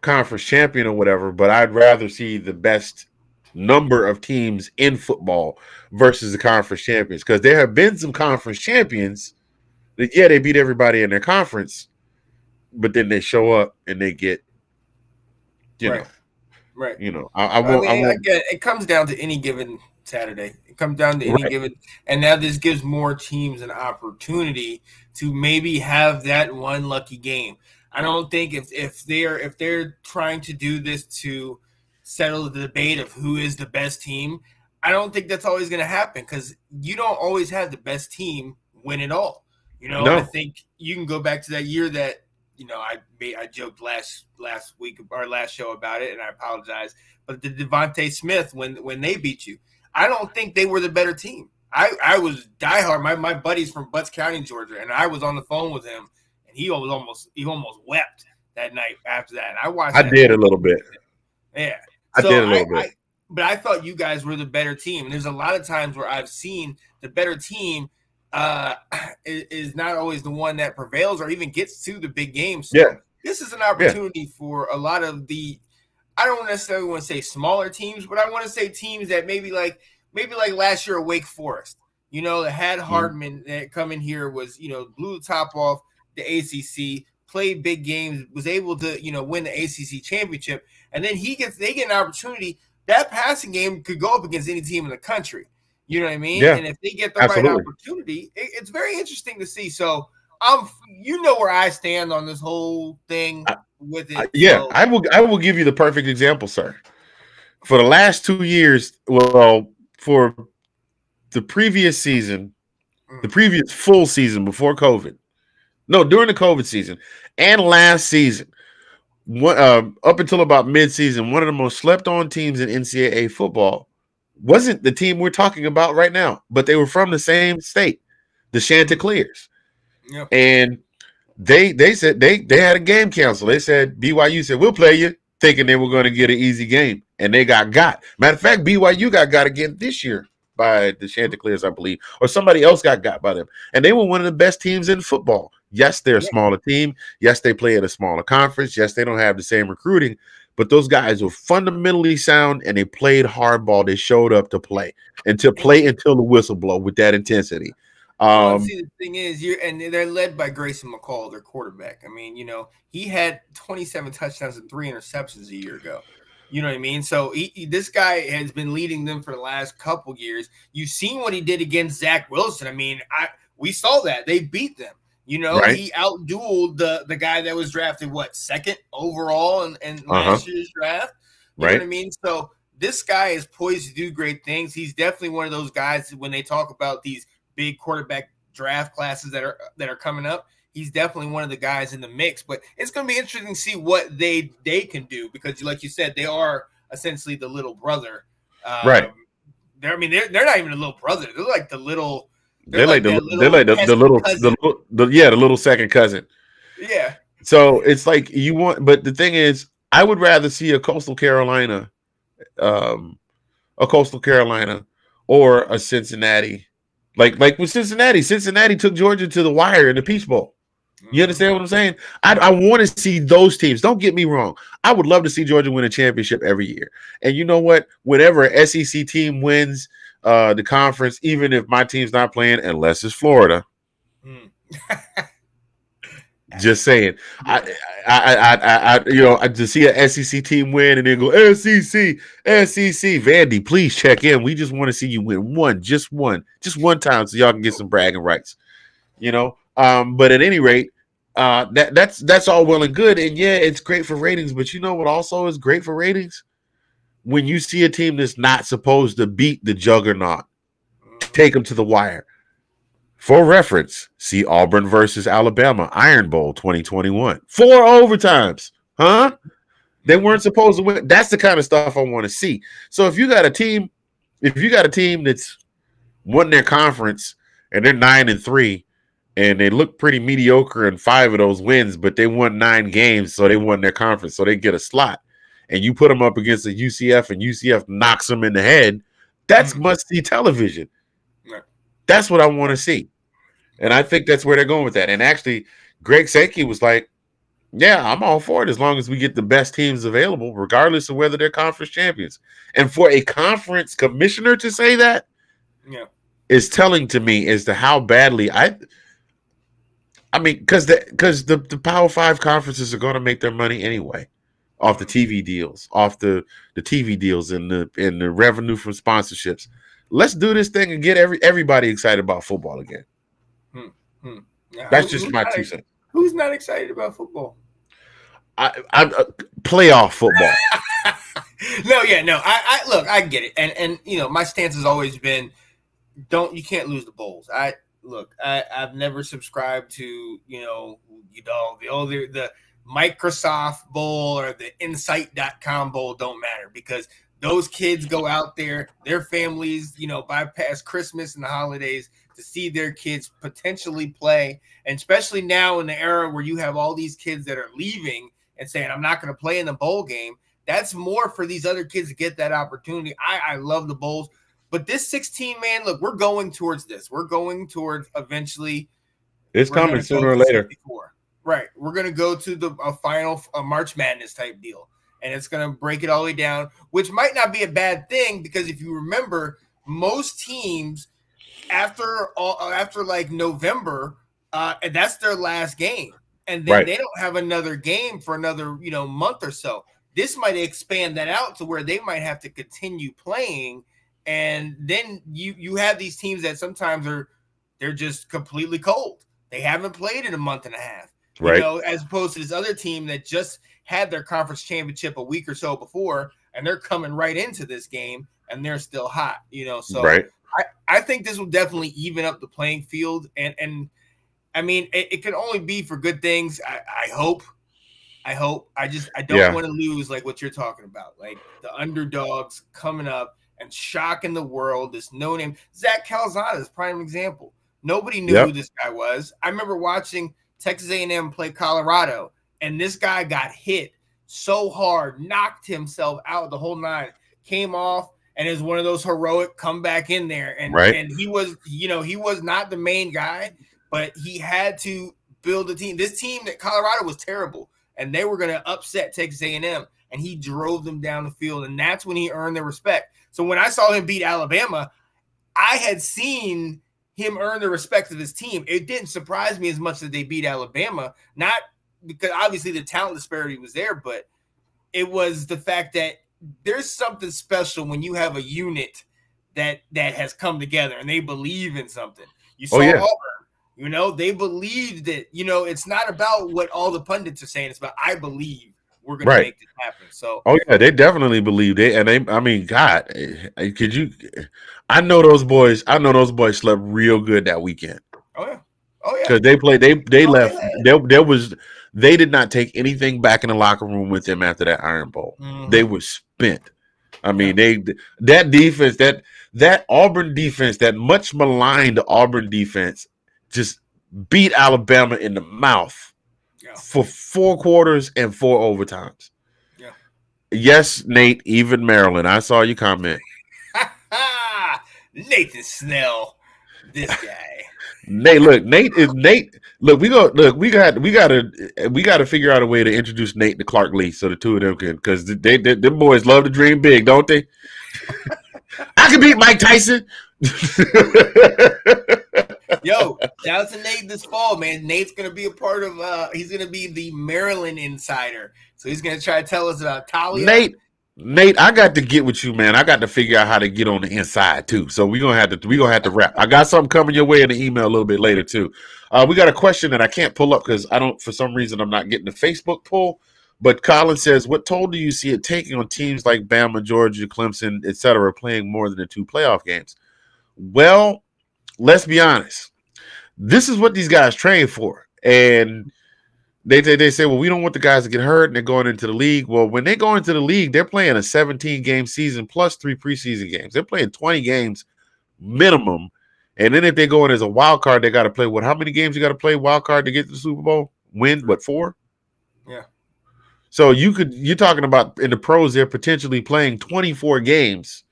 conference champion or whatever, but I'd rather see the best number of teams in football versus the conference champions, because there have been some conference champions that, they beat everybody in their conference, but then they show up and they get, right. I won't. It comes down to any given Saturday. It comes down to any given, and now this gives more teams an opportunity to maybe have that one lucky game. I don't think if they're trying to do this to settle the debate of who is the best team, I don't think that's always going to happen, because you don't always have the best team win it all. I think you can go back to that year that, I joked last week or last show about it, and I apologize. But the Devontae Smith, when they beat you, I don't think they were the better team. I was diehard. My buddy's from Butts County, Georgia, and I was on the phone with him, and he almost wept that night after that. And I watched. I did a little bit. Yeah, I did a little bit. But I thought you guys were the better team. And there's a lot of times where I've seen the better team is not always the one that prevails or even gets to the big games. So this is an opportunity for a lot of the, I don't necessarily want to say smaller teams, but I want to say teams that maybe like last year at Wake Forest, that had Hardman that come in here, was, blew the top off the ACC, played big games, was able to, win the ACC championship. And then they get an opportunity. That passing game could go up against any team in the country. You know what I mean? Yeah, and if they get the right opportunity, it's very interesting to see. So where I stand on this whole thing with it. So. I will give you the perfect example, sir. For the last 2 years, for the previous season, the previous full season before COVID, during the COVID season and last season, up until about mid-season, one of the most slept-on teams in NCAA football wasn't the team we're talking about right now, but they were from the same state, the Chanticleers. Yep. And they said they had a game canceled. They said BYU said we'll play you, thinking they were going to get an easy game, and they got. Matter of fact, BYU got again this year by the Chanticleers, I believe, or somebody else got by them, and they were one of the best teams in football. Yes, they're a smaller team. Yes, they play at a smaller conference. Yes, they don't have the same recruiting, but those guys were fundamentally sound, and they played hardball. They showed up to play until the whistle blow with that intensity. See, the thing is, they're led by Grayson McCall, their quarterback. I mean, he had 27 touchdowns and 3 interceptions a year ago. You know what I mean? So this guy has been leading them for the last couple years. You've seen what he did against Zach Wilson. I mean, we saw that. They beat them. Right. He outdueled the guy that was drafted, second overall in last year's draft. You know what I mean? So this guy is poised to do great things. He's definitely one of those guys when they talk about these big quarterback draft classes that are coming up. He's definitely one of the guys in the mix, but it's going to be interesting to see what they can do because, like you said, they are essentially the little brother. Right. They're not even a little brother. They're like the little. They're like the little second cousin. Yeah. So it's like but the thing is, I would rather see a Coastal Carolina, or a Cincinnati. Like with Cincinnati took Georgia to the wire in the Peach Bowl. You understand what I'm saying? I want to see those teams. Don't get me wrong. I would love to see Georgia win a championship every year. And you know what? Whenever an SEC team wins the conference, even if my team's not playing, unless it's Florida. Just saying. I to see an SEC team win and then go SEC. Vandy, please check in. We just want to see you win just one time, so y'all can get some bragging rights. But at any rate, that's all well and good, and yeah, it's great for ratings. But you know what also is great for ratings? When you see a team that's not supposed to beat the juggernaut, take them to the wire. For reference, see Auburn versus Alabama, Iron Bowl 2021. 4 overtimes. Huh? They weren't supposed to win. That's the kind of stuff I want to see. So if you got a team that's won their conference and they're 9-3 and they look pretty mediocre in 5 of those wins, but they won 9 games, so they won their conference, so they get a slot. And you put them up against a UCF and UCF knocks them in the head, that's must-see television. That's what I want to see. And I think that's where they're going with that. And actually, Greg Sankey was like, yeah, I'm all for it as long as we get the best teams available, regardless of whether they're conference champions. And for a conference commissioner to say that is telling to me as to how badly because the Power 5 conferences are going to make their money anyway off the TV deals, off the TV deals and the revenue from sponsorships. Let's do this thing and get everybody excited about football again. That's just my 2 cents. Who's not excited about football? I playoff football. No. Look, I get it, and my stance has always been, you can't lose the bowls. I've never subscribed to the Microsoft Bowl or the Insight.com Bowl. Don't matter because those kids go out there, their families, bypass Christmas and the holidays to see their kids potentially play. And especially now in the era where you have all these kids that are leaving and saying, I'm not going to play in the bowl game. That's more for these other kids to get that opportunity. I love the bowls. But this 16, man, look, we're going towards this. We're going towards eventually. It's coming sooner or later. 64. Right. We're going to go to a final March Madness type deal. And it's going to break it all the way down, which might not be a bad thing because if you remember, most teams after like November, and that's their last game. And then they don't have another game for another, month or so. This might expand that out to where they might have to continue playing. And then you have these teams that sometimes they're just completely cold. They haven't played in a month and a half. Right. As opposed to this other team that just had their conference championship a week or so before, and they're coming right into this game, and they're still hot, So I think this will definitely even up the playing field, and I mean it can only be for good things. I hope. I don't want to lose like what you're talking about, like the underdogs coming up and shocking the world. This no-name Zach Calzada is a prime example. Nobody knew who this guy was. I remember watching Texas A&M play Colorado, and this guy got hit so hard, knocked himself out the whole nine, came off, and is one of those heroic come back in there. And he was, he was not the main guy, but he had to build a team. This team that Colorado was terrible, and they were going to upset Texas A&M, and he drove them down the field, and that's when he earned their respect. So when I saw him beat Alabama, I had seen him earn the respect of his team. It didn't surprise me as much that they beat Alabama, not because obviously the talent disparity was there, but it was the fact that there's something special when you have a unit that has come together and they believe in something. You saw Auburn, they believed that, it's not about what all the pundits are saying. It's about, I believe we're going to make this happen. So, they definitely believed it. And God, could you, I know those boys slept real good that weekend. Oh yeah. Because they played, they left. They did not take anything back in the locker room with them after that Iron Bowl. Mm-hmm. They were spent. That defense, that Auburn defense, that much maligned Auburn defense, just beat Alabama in the mouth for 4 quarters and 4 overtimes. Yeah. Yes, Nate, even Maryland. I saw you comment. Nathan Snell, this guy. Nate, look, we got to figure out a way to introduce Nate to Clark Lee so the two of them can, because them boys love to dream big, don't they? I can beat Mike Tyson. Yo, shout out to Nate this fall, man. Nate's gonna be a part of he's gonna be the Maryland insider. So he's gonna try to tell us about Talia. Nate, I got to get with you, man. I got to figure out how to get on the inside too. So we're gonna have to wrap. I got something coming your way in the email a little bit later too. We got a question that I can't pull up because for some reason I'm not getting the Facebook pull. But Collin says, what toll do you see it taking on teams like Bama, Georgia, Clemson, etc., playing more than the 2 playoff games? Well, let's be honest. This is what these guys train for. And they say, well, we don't want the guys to get hurt, and they're going into the league. Well, when they go into the league, they're playing a 17-game season plus 3 preseason games. They're playing 20 games minimum. And then if they go in as a wild card, they got to play how many games you got to play wild card to get to the Super Bowl? Win, 4? Yeah. So you're talking about in the pros, they're potentially playing 24 games.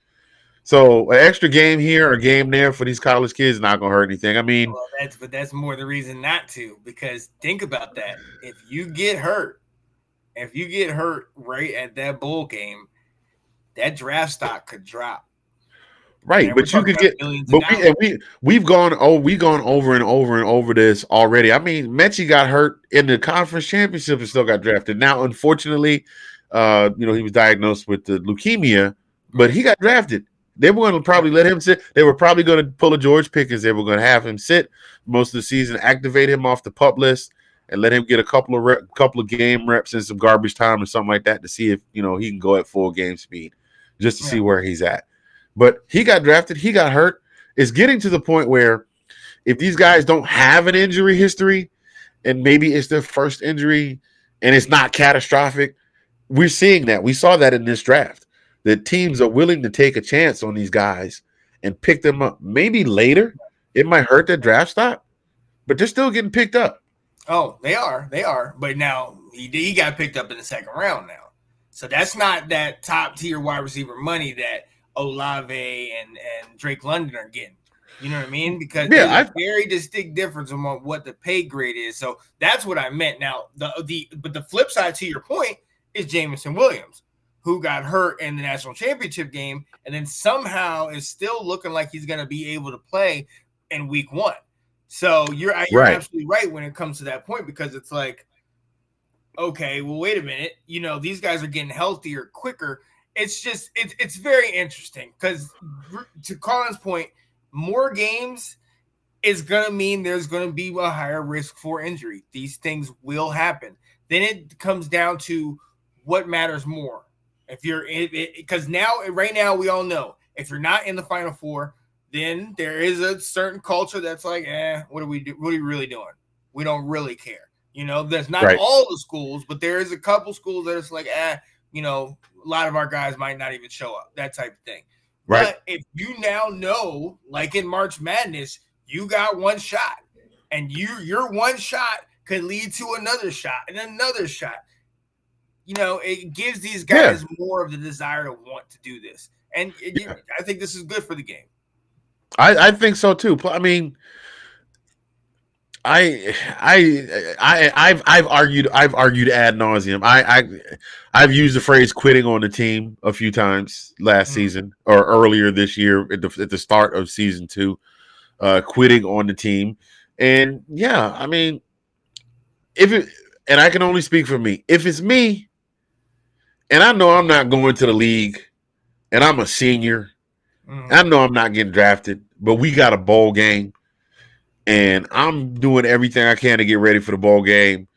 So an extra game here or game there for these college kids is not going to hurt anything. That's more the reason not to, because think about that. If you get hurt right at that bowl game, that draft stock could drop. Right, but you could get, we've gone over and over this already. Mechie got hurt in the conference championship and still got drafted. Now, unfortunately, he was diagnosed with the leukemia, but he got drafted. They were going to probably let him sit. They were probably going to pull a George Pickens. They were going to have him sit most of the season, activate him off the PUP list, and let him get a couple of game reps and some garbage time or something like that to see if he can go at full game speed, just to see where he's at. But he got drafted. He got hurt. It's getting to the point where if these guys don't have an injury history and maybe it's their first injury and it's not catastrophic, we're seeing that. We saw that in this draft, that teams are willing to take a chance on these guys and pick them up. Maybe later it might hurt their draft stock, but they're still getting picked up. Oh, they are. They are. But now he got picked up in the second round now. So that's not that top tier wide receiver money that Olave and Drake London are getting. You know what I mean? Because there's a very distinct difference among what the pay grade is. So that's what I meant. Now, but the flip side to your point is Jamison Williams, who got hurt in the national championship game and then somehow is still looking like he's going to be able to play in week 1. So you're absolutely right when it comes to that point, because it's like, okay, well, wait a minute. These guys are getting healthier quicker. It's just it's very interesting because, to Colin's point, more games is going to mean there's going to be a higher risk for injury. These things will happen. Then it comes down to what matters more. If you're because right now we all know if you're not in the Final Four, then there is a certain culture that's like, what are we really doing? We don't really care. There's not all the schools, but there is a couple schools that it's like, a lot of our guys might not even show up, that type of thing. Right. But if you now know, like in March Madness, you got one shot, and your one shot could lead to another shot and another shot. You know, it gives these guys more of the desire to want to do this, and I think this is good for the game. I think so too. I mean, I've argued ad nauseum. I've used the phrase "quitting on the team" a few times last season or earlier this year at the start of season 2. Quitting on the team, and yeah, I mean, and I can only speak for me. If it's me, and I know I'm not going to the league, and I'm a senior, I know I'm not getting drafted, but we got a bowl game. And I'm doing everything I can to get ready for the bowl game.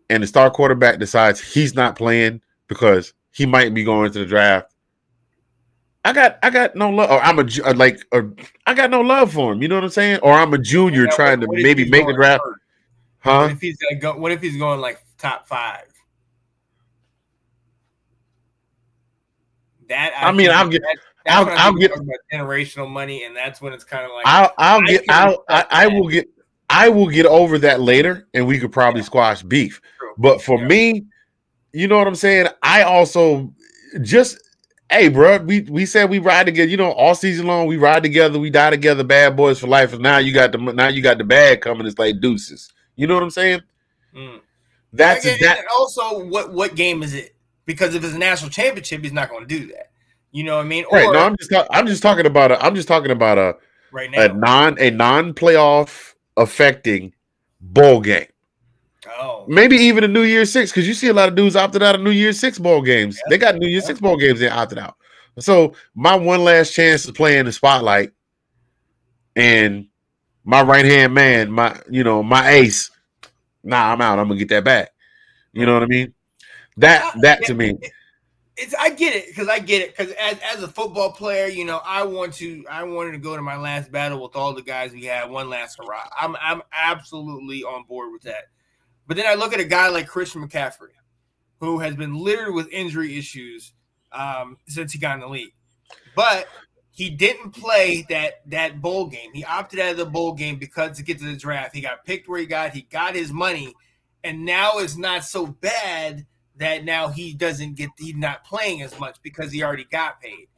And the star quarterback decides he's not playing because he might be going to the draft. I got no love. Or I got no love for him. You know what I'm saying? Or I'm a junior trying to maybe make the draft. Huh? What if he's going like top 5? I'll get generational money, and that's when it's kind of like I will get over that later, and we could probably squash beef. True. But for me, you know what I'm saying? I also hey, bro, we said we ride together. You know, all season long we ride together, we die together, bad boys for life. And now you got the bag coming. It's like deuces. You know what I'm saying? And also, what game is it? Because if it's a national championship, he's not going to do that. You know what I mean? Right. No, I'm just talking about a right now a non-playoff affecting bowl game. Oh, maybe even a New Year's 6, because you see a lot of dudes opted out of New Year's 6 bowl games. They got New Year's 6 bowl games they opted out. So my one last chance to play in the spotlight, and my right hand man, my ace. Nah, I'm out. I'm gonna get that back. You know what I mean? That to me. I get it because as a football player, you know, I wanted to go to my last battle with all the guys we had, one last hurrah. I'm absolutely on board with that. But then I look at a guy like Christian McCaffrey, who has been littered with injury issues since he got in the league. But he didn't play that bowl game. He opted out of the bowl game because to get to the draft. He got picked where he got his money, and now it's not so bad that now he's not playing as much because he already got paid.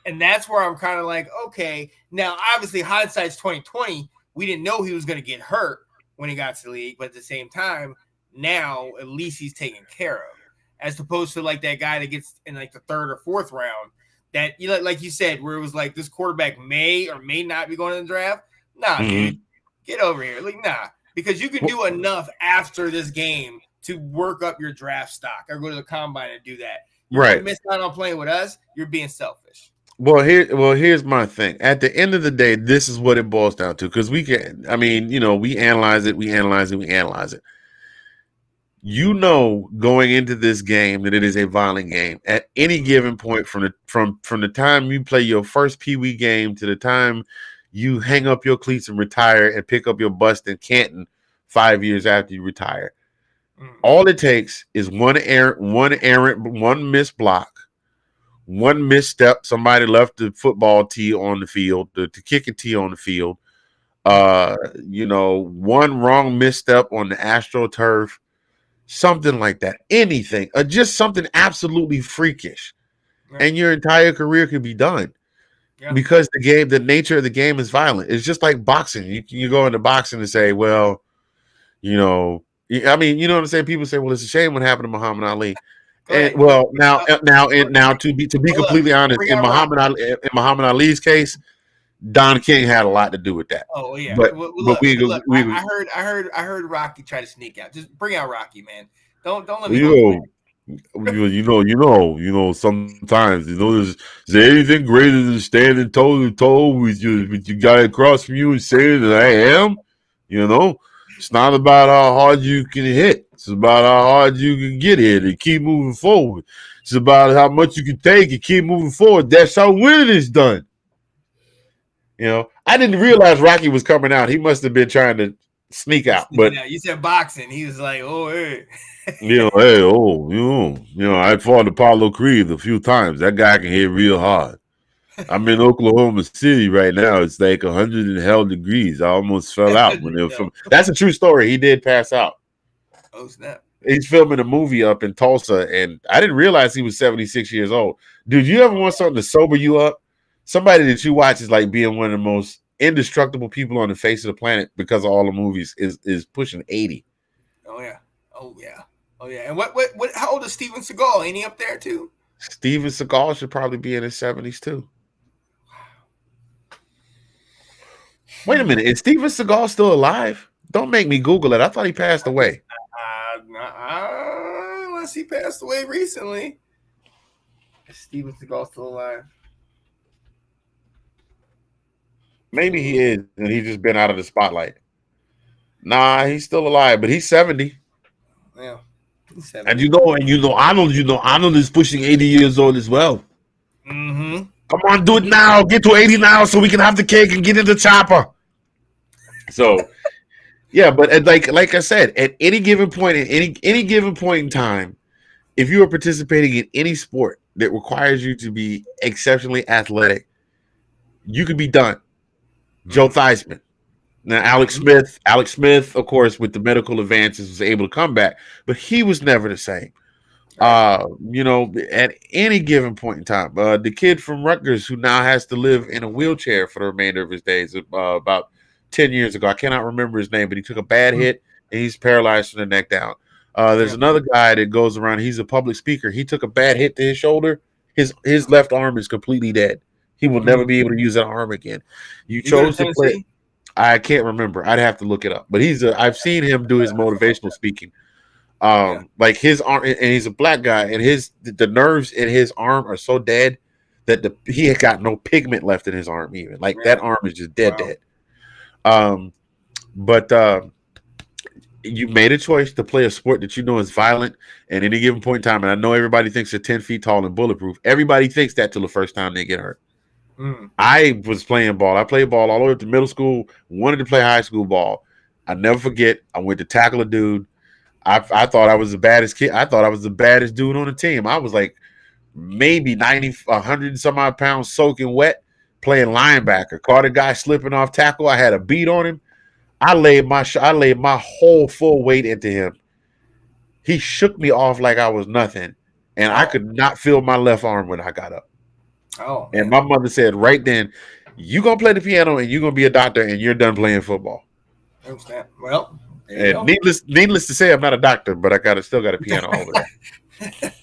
And that's where I'm kind of like, okay, now obviously hindsight's 2020. We didn't know he was going to get hurt when he got to the league, but at the same time, now at least he's taken care of, as opposed to like that guy that gets in like the 3rd or 4th round that, you know, like you said, where it was like this quarterback may or may not be going to the draft. Nah, dude, get over here. Like, nah, because you can do enough after this game to work up your draft stock or go to the combine and do that. Right. You miss out on playing with us, you're being selfish. Well, here's my thing. At the end of the day, this is what it boils down to. Because we analyze it. You know, going into this game that it is a violent game. At any given point, from the time you play your first Pee Wee game to the time you hang up your cleats and retire and pick up your bust in Canton 5 years after you retire. All it takes is one missed block, one misstep. Somebody left the football tee on the field, the kicking tee on the field. One wrong misstep on the AstroTurf, something like that. Anything, just something absolutely freakish, and your entire career could be done. Yeah. Because the nature of the game is violent. It's just like boxing. You go into boxing and say, well, I mean, you know what I'm saying? People say, well, it's a shame what happened to Muhammad Ali. And now to be completely honest, in Muhammad Ali's case, Don King had a lot to do with that. Oh yeah. But I heard Rocky try to sneak out. Just bring out Rocky, man. Don't let me sometimes, is there anything greater than standing toe to toe with your guy across from you and saying that I am? It's not about how hard you can hit. It's about how hard you can get hit and keep moving forward. It's about how much you can take and keep moving forward. That's how winning is done. I didn't realize Rocky was coming out. He must have been trying to sneak out. But you said boxing. He was like, oh, hey. I fought Apollo Creed a few times. That guy can hit real hard. I'm in Oklahoma City right now. It's like 100 and hell degrees. I almost fell out when they were filming. That's a true story. He did pass out. Oh snap! He's filming a movie up in Tulsa, and I didn't realize he was 76 years old. Dude, you ever want something to sober you up? Somebody that you watch is like being one of the most indestructible people on the face of the planet because of all the movies is pushing 80. Oh yeah. Oh yeah. Oh yeah. And what how old is Steven Seagal? Ain't he up there too? Steven Seagal should probably be in his 70s too. Wait a minute. Is Steven Seagal still alive? Don't make me Google it. I thought he passed away. Unless he passed away recently. Is Steven Seagal still alive? Maybe he is, and he's just been out of the spotlight. Nah, he's still alive, but he's 70. Yeah. He's 70. And Arnold is pushing 80 years old as well. Mm-hmm. Come on, do it now. Get to 80 now so we can have the cake and get in the chopper. So, yeah, but like I said, at any given point, in any given point in time, if you are participating in any sport that requires you to be exceptionally athletic, you could be done. Joe Theismann. Now, Alex Smith, of course, with the medical advances, was able to come back, but he was never the same. At any given point in time, the kid from Rutgers who now has to live in a wheelchair for the remainder of his days, about 10 years ago, I cannot remember his name, but he took a bad hit and he's paralyzed from the neck down. There's another guy that goes around. He's a public speaker. He took a bad hit to his shoulder. His left arm is completely dead. He will never be able to use that arm again. You chose to play. I can't remember. I'd have to look it up. But I've seen him do his motivational speaking. Like his arm, and he's a black guy, and the nerves in his arm are so dead that he had got no pigment left in his arm even. Like that arm is just dead. But you made a choice to play a sport that you know is violent at any given point in time. And I know everybody thinks they're 10 feet tall and bulletproof. Everybody thinks that till the first time they get hurt. I was playing ball. I played ball all the way up to middle school, wanted to play high school ball. I never forget, I went to tackle a dude. I thought I was the baddest kid. I thought I was the baddest dude on the team. I was like maybe 90, 100 and some odd pounds soaking wet, playing linebacker. Caught a guy slipping off tackle. I had a beat on him. I laid my whole full weight into him. He shook me off like I was nothing, and I could not feel my left arm when I got up. Oh, and my mother said right then, "You gonna play the piano and you're gonna be a doctor and you're done playing football." Well, and needless to say, I'm not a doctor, but I still got a piano over there.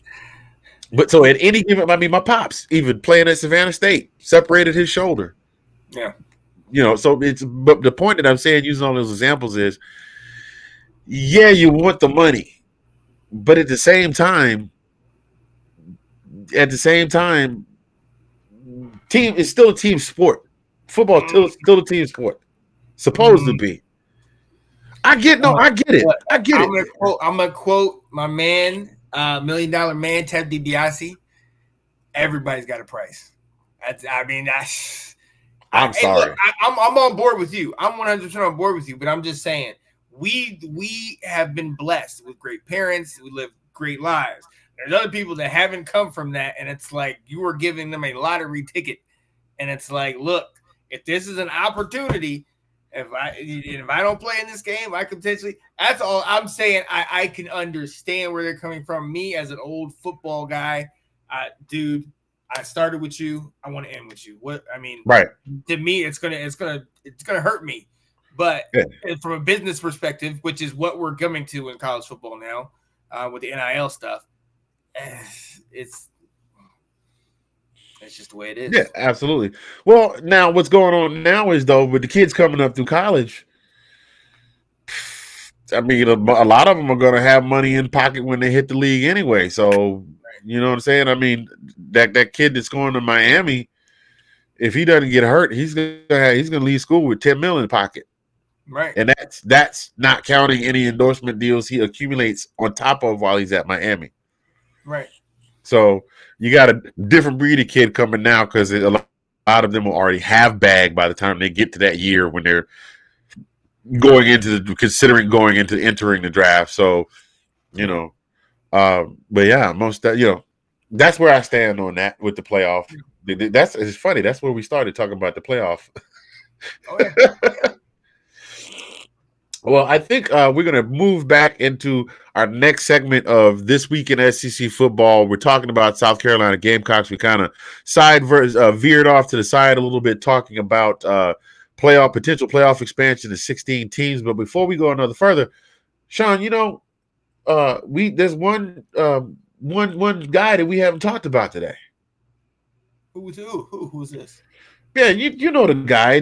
But so at any given, my pops even playing at Savannah State separated his shoulder. Yeah. So but the point that I'm saying using all those examples is, yeah, you want the money, but at the same time, team is still a team sport. Football is still a team sport. Supposed to be. I get it. I'm gonna quote my man, $1 Million Man, Ted DiBiase. Everybody's got a price. I'm sorry. Look, I'm on board with you. I'm 100% on board with you, but I'm just saying we have been blessed with great parents. We live great lives. There's other people that haven't come from that, and it's like you were giving them a lottery ticket. And it's like, look, if this is an opportunity, if I don't play in this game, I could potentially. That's all I'm saying. I can understand where they're coming from. Me as an old football guy, dude, I started with you. I want to end with you. Right. To me, it's gonna hurt me. But from a business perspective, which is what we're coming to in college football now, with the NIL stuff, it's just the way it is. Yeah, absolutely. Well, now what's going on now is, though, with the kids coming up through college, a lot of them are going to have money in pocket when they hit the league anyway. So, you know what I'm saying? That kid that's going to Miami, if he doesn't get hurt, he's gonna leave school with $10 million in pocket. Right. And that's not counting any endorsement deals he accumulates on top of while he's at Miami. Right. So you got a different breed of kid coming now because a lot of them will already have bag by the time they get to that year when they're considering going into entering the draft. So, but yeah, that's where I stand on that with the playoff. It's funny. That's where we started talking about the playoff. Oh, yeah. Well, I think we're going to move back into our next segment of This Week in SEC Football. We're talking about South Carolina Gamecocks. We kind of veered off to the side a little bit, talking about potential playoff expansion to 16 teams. But before we go another further, Sean, there's one guy that we haven't talked about today. Who's this? Yeah, you know the guy,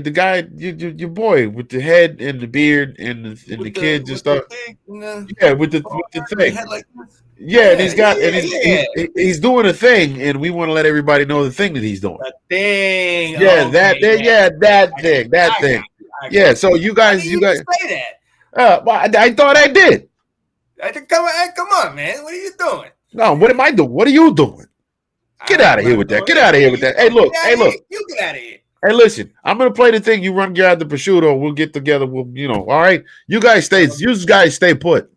your boy with the head and the beard and the kids and stuff. Yeah, with the thing. Yeah, and he's doing a thing, and we want to let everybody know the thing that he's doing. The thing. Yeah, that thing. Yeah, so you guys say that. Well, I thought I did. Come on, man. What are you doing? No, what am I doing? What are you doing? Get out of here with that. Get out of here with that. Hey, look. You get out of here. Hey, listen. I'm gonna play the thing. You run out the prosciutto. We'll get together. We'll, all right. You guys stay put.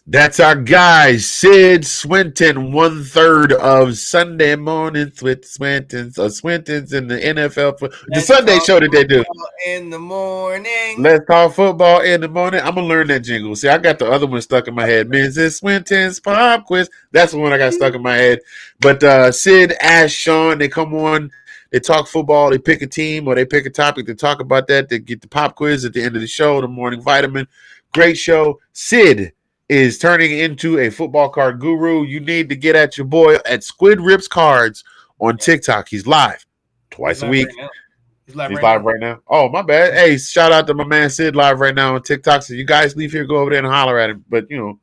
That's our guy, Sid Swinton, 1/3 of Sunday Morning with Swintons in the NFL. The Sunday show that they do. In the morning. Let's talk football in the morning. I'm going to learn that jingle. See, I got the other one stuck in my head. Mrs. Swinton's Pop Quiz. That's the one I got stuck in my head. But Sid, Ash, Sean, they come on. They talk football. They pick a team or they pick a topic to talk about that. They get the pop quiz at the end of the show, the morning vitamin. Great show. Sid is turning into a football card guru. You need to get at your boy at Squid Rips Cards on TikTok. He's live twice a week. He's live right now. Oh, my bad. Hey, shout out to my man Sid live right now on TikTok. So you guys leave here, go over there and holler at him. But, you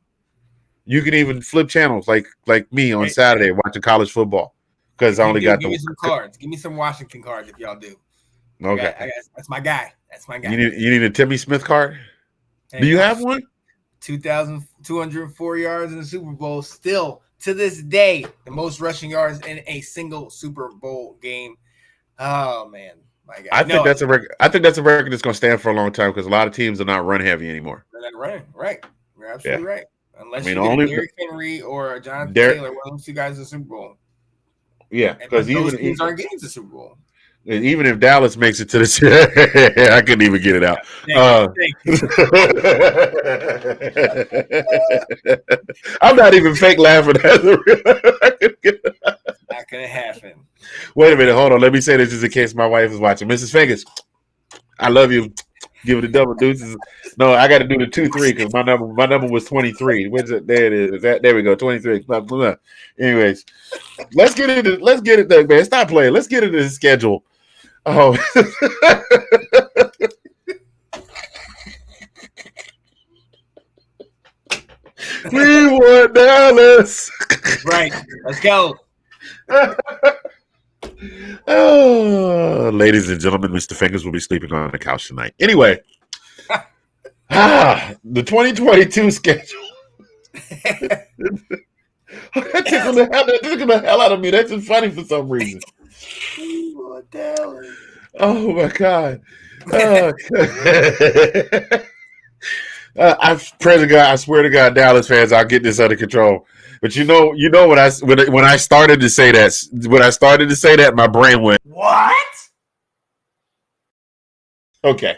can even flip channels like me on Saturday watching college football because I only got Give me some cards. Give me some Washington cards if y'all do. Okay. That's my guy. You need a Timmy Smith card? Do you have one? 2,204 yards in the Super Bowl. Still, to this day, the most rushing yards in a single Super Bowl game. Oh, man. My God. I think that's a record. I think that's a record that's going to stand for a long time because a lot of teams are not run heavy anymore. They're not running. Right. You're absolutely right. Unless you get only Derrick Henry or Jonathan Taylor, one of those two guys in the Super Bowl. Yeah, because those teams aren't getting to the Super Bowl. Even if Dallas makes it to the I couldn't even get it out. I'm not even fake laughing. Not gonna happen. Wait a minute, hold on. Let me say this just in case my wife is watching. Mrs. Fingaz, I love you. Give it a double deuces. No, I got to do the 2-3 because my number was 23. Where's it? There it is. There we go. 23. Anyways, let's get it there, man. Stop playing. Let's get into the schedule. Oh. We want Dallas. Right. Let's go. Oh, ladies and gentlemen, Mr. Fingaz will be sleeping on the couch tonight. Anyway, the 2022 schedule. That tickled the hell out of me. That's just funny for some reason. Oh my God. I pray to God, I swear to God, Dallas fans, I'll get this under control. But you know when I started to say that, my brain went, what? Okay.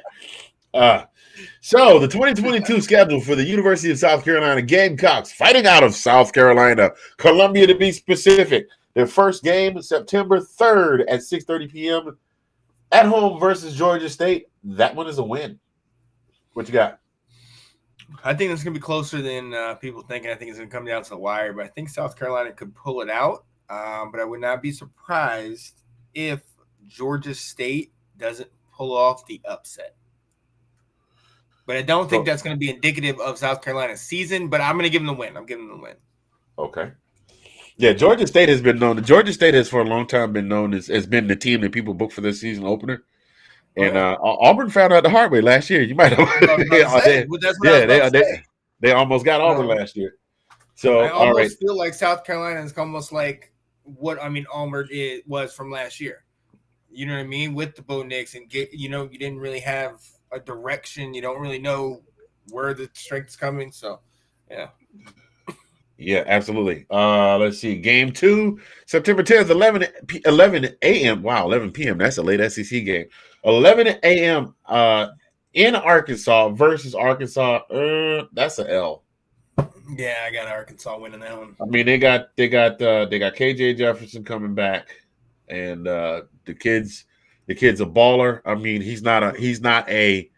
So the 2022 schedule for the University of South Carolina Gamecocks, fighting out of South Carolina, Columbia to be specific. Their first game, September 3rd at 6:30 p.m. at home versus Georgia State. That one is a win. What you got? I think it's going to be closer than people thinking. I think it's going to come down to the wire, but I think South Carolina could pull it out. But I would not be surprised if Georgia State doesn't pull off the upset. But I don't think that's going to be indicative of South Carolina's season, but I'm going to give them the win. I'm giving them the win. Okay. Yeah, Georgia State has been known. Georgia State has for a long time been known as been the team that people book for their season opener. And Auburn found out the hard way last year. You might have. They almost got Auburn last year. So I almost feel like South Carolina is almost like what Auburn was from last year. You know what I mean? With the Bo Nix and you didn't really have a direction. You don't really know where the strength is coming. So, yeah. Yeah, absolutely. Let's see. Game 2, September 10th, 11 a.m. Wow, 11 p.m. That's a late SEC game. 11 a.m. In Arkansas versus Arkansas. That's an L. Yeah, I got Arkansas winning that one. I mean, they got KJ Jefferson coming back, and the kid's a baller. I mean, he's not a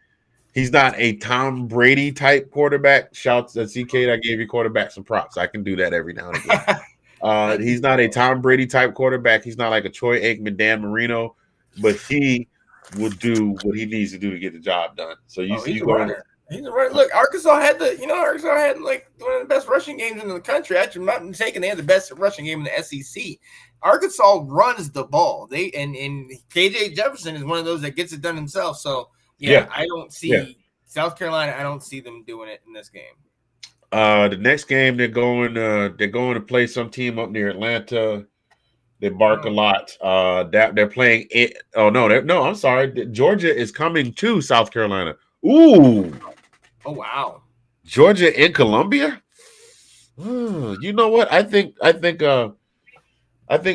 Tom Brady type quarterback. Shouts at CK, I gave your quarterback some props. I can do that every now and again. He's not a Tom Brady type quarterback. He's not like a Troy Aikman, Dan Marino, but he will do what he needs to do to get the job done. So he's a runner. He's a runner. Look, Arkansas had like one of the best rushing games in the country. Actually, I'm not mistaken, they had the best rushing game in the SEC. Arkansas runs the ball. And KJ Jefferson is one of those that gets it done himself. So I don't see South Carolina. I don't see them doing it in this game. The next game they're going to play some team up near Atlanta. They bark a lot. They're playing it. Oh no, I'm sorry. Georgia is coming to South Carolina. Ooh. Oh wow. Georgia in Columbia? You know what? I think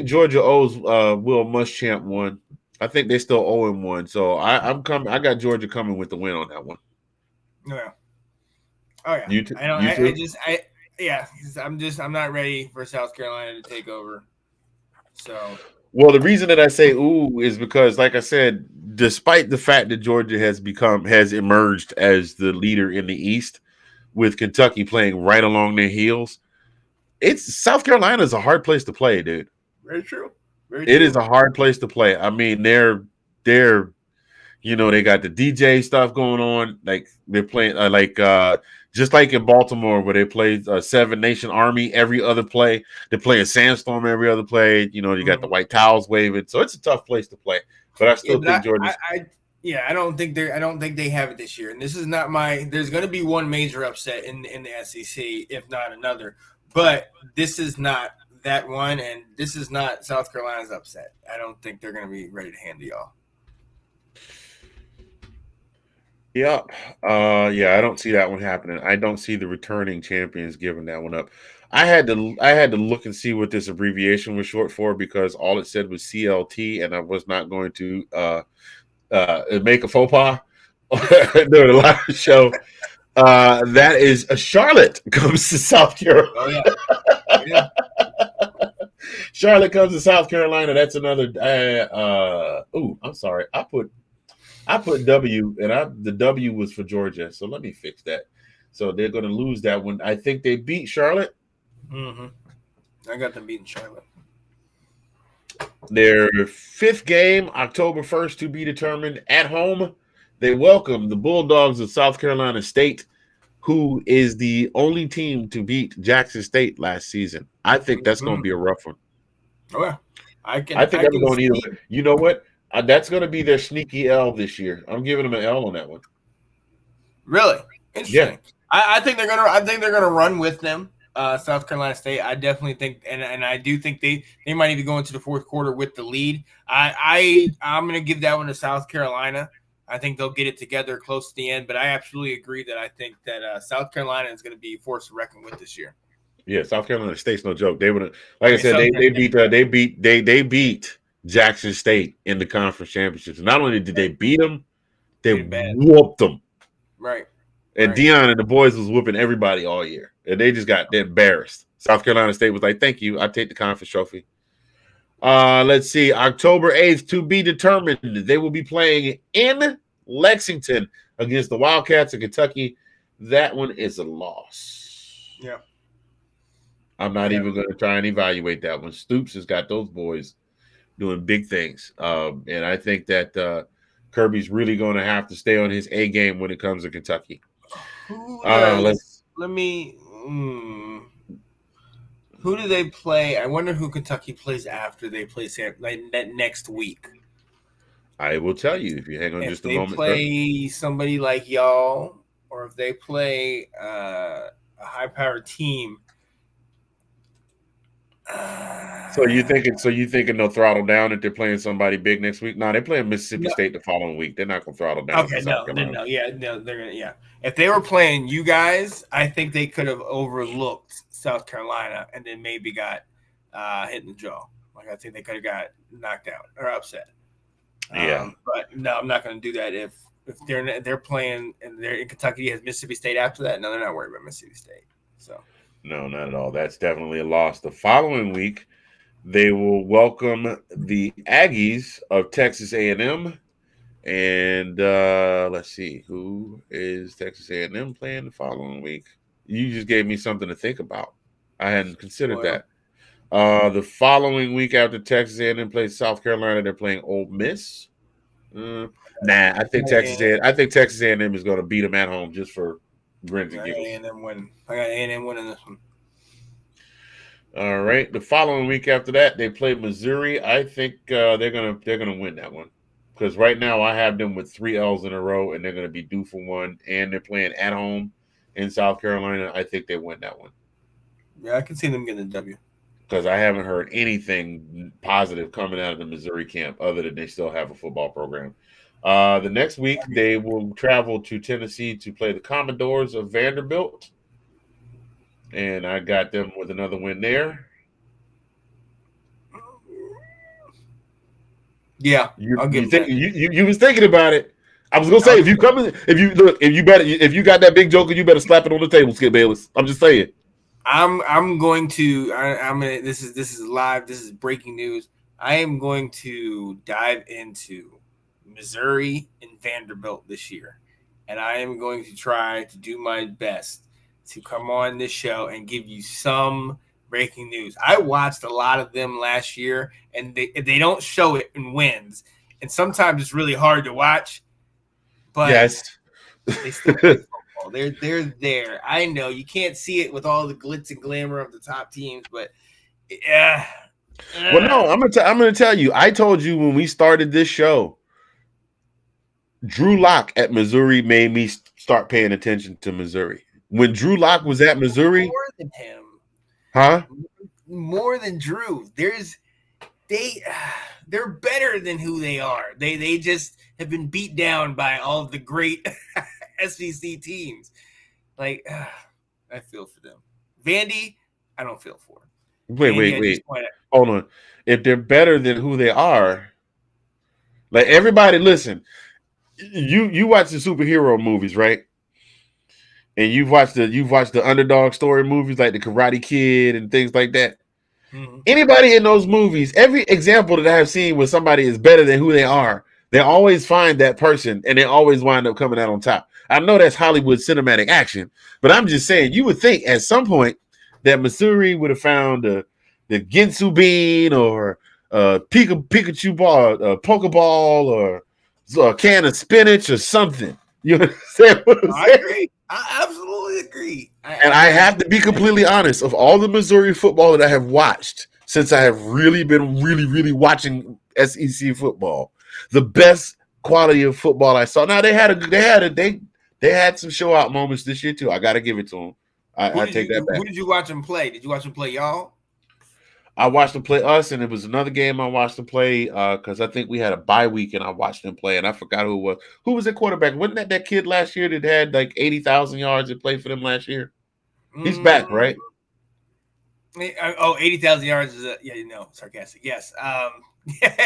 Georgia owes Will Muschamp one. I think they still owe him one. So I'm coming. I got Georgia coming with the win on that one. Yeah. Oh yeah. I'm not ready for South Carolina to take over. So well, the reason that I say ooh is because, like I said, despite the fact that Georgia has emerged as the leader in the East, with Kentucky playing right along their heels, South Carolina is a hard place to play, dude. Very true. It is a hard place to play. I mean, they're they got the DJ stuff going on. Like they're playing just like in Baltimore where they play Seven Nation Army every other play. They're playing Sandstorm every other play. You got the white towels waving. So it's a tough place to play. But I still think Georgia. I don't think they have it this year. And this is not there's going to be one major upset in the SEC, if not another. But this is not that one, and this is not South Carolina's upset. I don't think they're going to be ready to handle y'all. Yeah. I don't see that one happening. I don't see the returning champions giving that one up. I had to look and see what this abbreviation was short for because all it said was CLT, and I was not going to make a faux pas during the live show. That is Charlotte comes to South Carolina. Oh, yeah. Charlotte comes to South Carolina. That's another. I'm sorry. I put W, and the W was for Georgia. So let me fix that. So they're going to lose that one. I think they beat Charlotte. Mm-hmm. I got them beating Charlotte. Their 5th game, October 1st, to be determined at home. They welcome the Bulldogs of South Carolina State, who is the only team to beat Jackson State last season. I think that's going to be a rough one. Oh, yeah. I think that's going either way. You know what? That's going to be their sneaky L this year. I'm giving them an L on that one. Really? Interesting. Yeah. I think they're gonna run with them. South Carolina State. I definitely think, and I do think they might even go into the fourth quarter with the lead. I'm gonna give that one to South Carolina. I think they'll get it together close to the end, but I absolutely agree that I think that South Carolina is going to be a force to reckon with this year. Yeah, South Carolina State's no joke. They would, like I said, they beat Jackson State in the conference championships. Not only did they beat them, they whooped them. Right. And Deion and the boys was whooping everybody all year, and they just got embarrassed. South Carolina State was like, "Thank you, I take the conference trophy." Let's see, October 8th to be determined. They will be playing in Lexington against the Wildcats of Kentucky. That one is a loss. Yeah. I'm not even going to try and evaluate that one. Stoops has got those boys doing big things. And I think that Kirby's really going to have to stay on his A game when it comes to Kentucky. Who do they play? I wonder who Kentucky plays after they play next week. I will tell you if you hang on if just a they moment. play somebody like y'all, or if they play a high-powered team. So you thinking they'll throttle down if they're playing somebody big next week? No, they're playing Mississippi State the following week. They're not gonna throttle down. Okay, no, yeah, no, they're gonna, yeah. If they were playing you guys, I think they could have overlooked South Carolina and then maybe got hit in the jaw. Like I think they could have got knocked out or upset. Yeah, but no, I'm not going to do that. If they're playing and they're in Kentucky, has Mississippi State after that? No, they're not worried about Mississippi State. So no, not at all. That's definitely a loss. The following week, they will welcome the Aggies of Texas A&M. And let's see, who is Texas A&M playing the following week? You just gave me something to think about. I hadn't considered that. The following week after Texas A&M plays South Carolina, they're playing Ole Miss. Nah, I think Texas A&M is going to beat them at home just for grins and giggles. I got A&M winning this one. All right. The following week after that, they play Missouri. I think they're gonna win that one because right now I have them with 3 L's in a row, and they're going to be due for one. And they're playing at home in South Carolina. I think they win that one. Yeah, I can see them getting a W. Because I haven't heard anything positive coming out of the Missouri camp other than they still have a football program. The next week, they will travel to Tennessee to play the Commodores of Vanderbilt. And I got them with another win there. Yeah, you was thinking about it. I was gonna say if you got that big joker, you better slap it on the table, Skip Bayless. I'm just saying. I'm going to. This is live. This is breaking news. I am going to dive into Missouri and Vanderbilt this year, and I am going to try to do my best to come on this show and give you some breaking news. I watched a lot of them last year, and they don't show it in wins, and sometimes it's really hard to watch. But yes, they still play football. They're there. I know you can't see it with all the glitz and glamour of the top teams, but yeah. Well, no, I'm gonna tell you. I told you when we started this show, Drew Lock at Missouri made me start paying attention to Missouri. When Drew Lock was at Missouri, more than him, huh? More than Drew. They're better than who they are. They just have been beat down by all of the great SEC teams. Like, I feel for them. Vandy, I don't feel for. Wait. Hold on. If they're better than who they are, like everybody, listen. You watch the superhero movies, right? And you've watched the underdog story movies like the Karate Kid and things like that. Mm-hmm. Anybody in those movies, every example that I've seen where somebody is better than who they are, they always find that person and they always wind up coming out on top. I know that's Hollywood cinematic action, but I'm just saying you would think at some point that Missouri would have found the Ginsu bean or Pikachu ball, Pokeball, or a can of spinach or something. You understand what I'm saying? I agree. I absolutely agree. I have to be completely honest. Of all the Missouri football that I have watched since I have really been really watching SEC football, the best quality of football I saw. Now they had some show out moments this year too. I got to give it to them. I take that back. Who did you watch them play? Did you watch them play y'all? I watched them play us, and it was another game I watched them play because I think we had a bye week, and I watched them play, and I forgot who it was. Who was the quarterback? Wasn't that kid last year that had like 80,000 yards that played for them last year? He's back, right? 80,000 yards is sarcastic. Yes.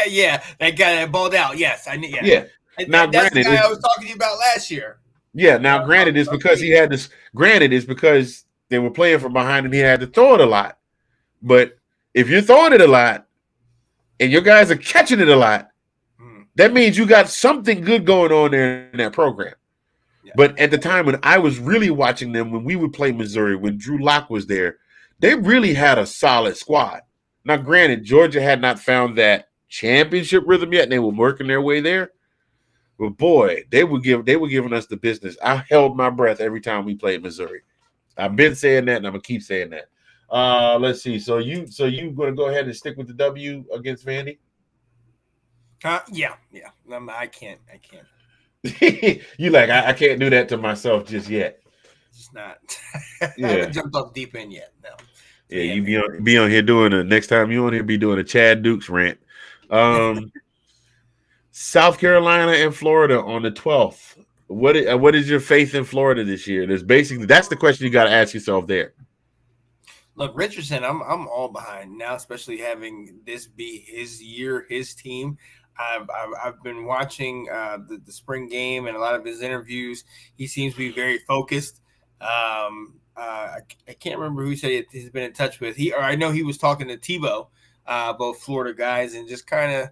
Yeah, that guy that balled out. Yes, I knew. Yeah. Now, that's the guy I was talking to you about last year. Yeah. Now, granted, it's because he had this. Granted, it's because they were playing from behind, and he had to throw it a lot. But if you're throwing it a lot and your guys are catching it a lot, that means you got something good going on there in that program. Yeah. But at the time when I was really watching them, when we would play Missouri, when Drew Lock was there, they really had a solid squad. Now, granted, Georgia had not found that championship rhythm yet, and they were working their way there. But boy, they were giving us the business. I held my breath every time we played Missouri. I've been saying that, and I'm gonna keep saying that. Let's see. So you going to go ahead and stick with the W against Vandy? Yeah. I can't. You like I can't do that to myself just yet. Just not. Yeah. I haven't jumped off deep end yet. No. So, yeah, you be on here doing a next time you on here be doing a Chad Dukes rant. South Carolina and Florida on the 12th. What is your faith in Florida this year? That's the question you got to ask yourself there. Look, Richardson, I'm all behind now, especially having this be his year, his team. I've been watching the spring game and a lot of his interviews. He seems to be very focused. I can't remember who said he's been in touch with. I know he was talking to Tebow, both Florida guys, and just kind of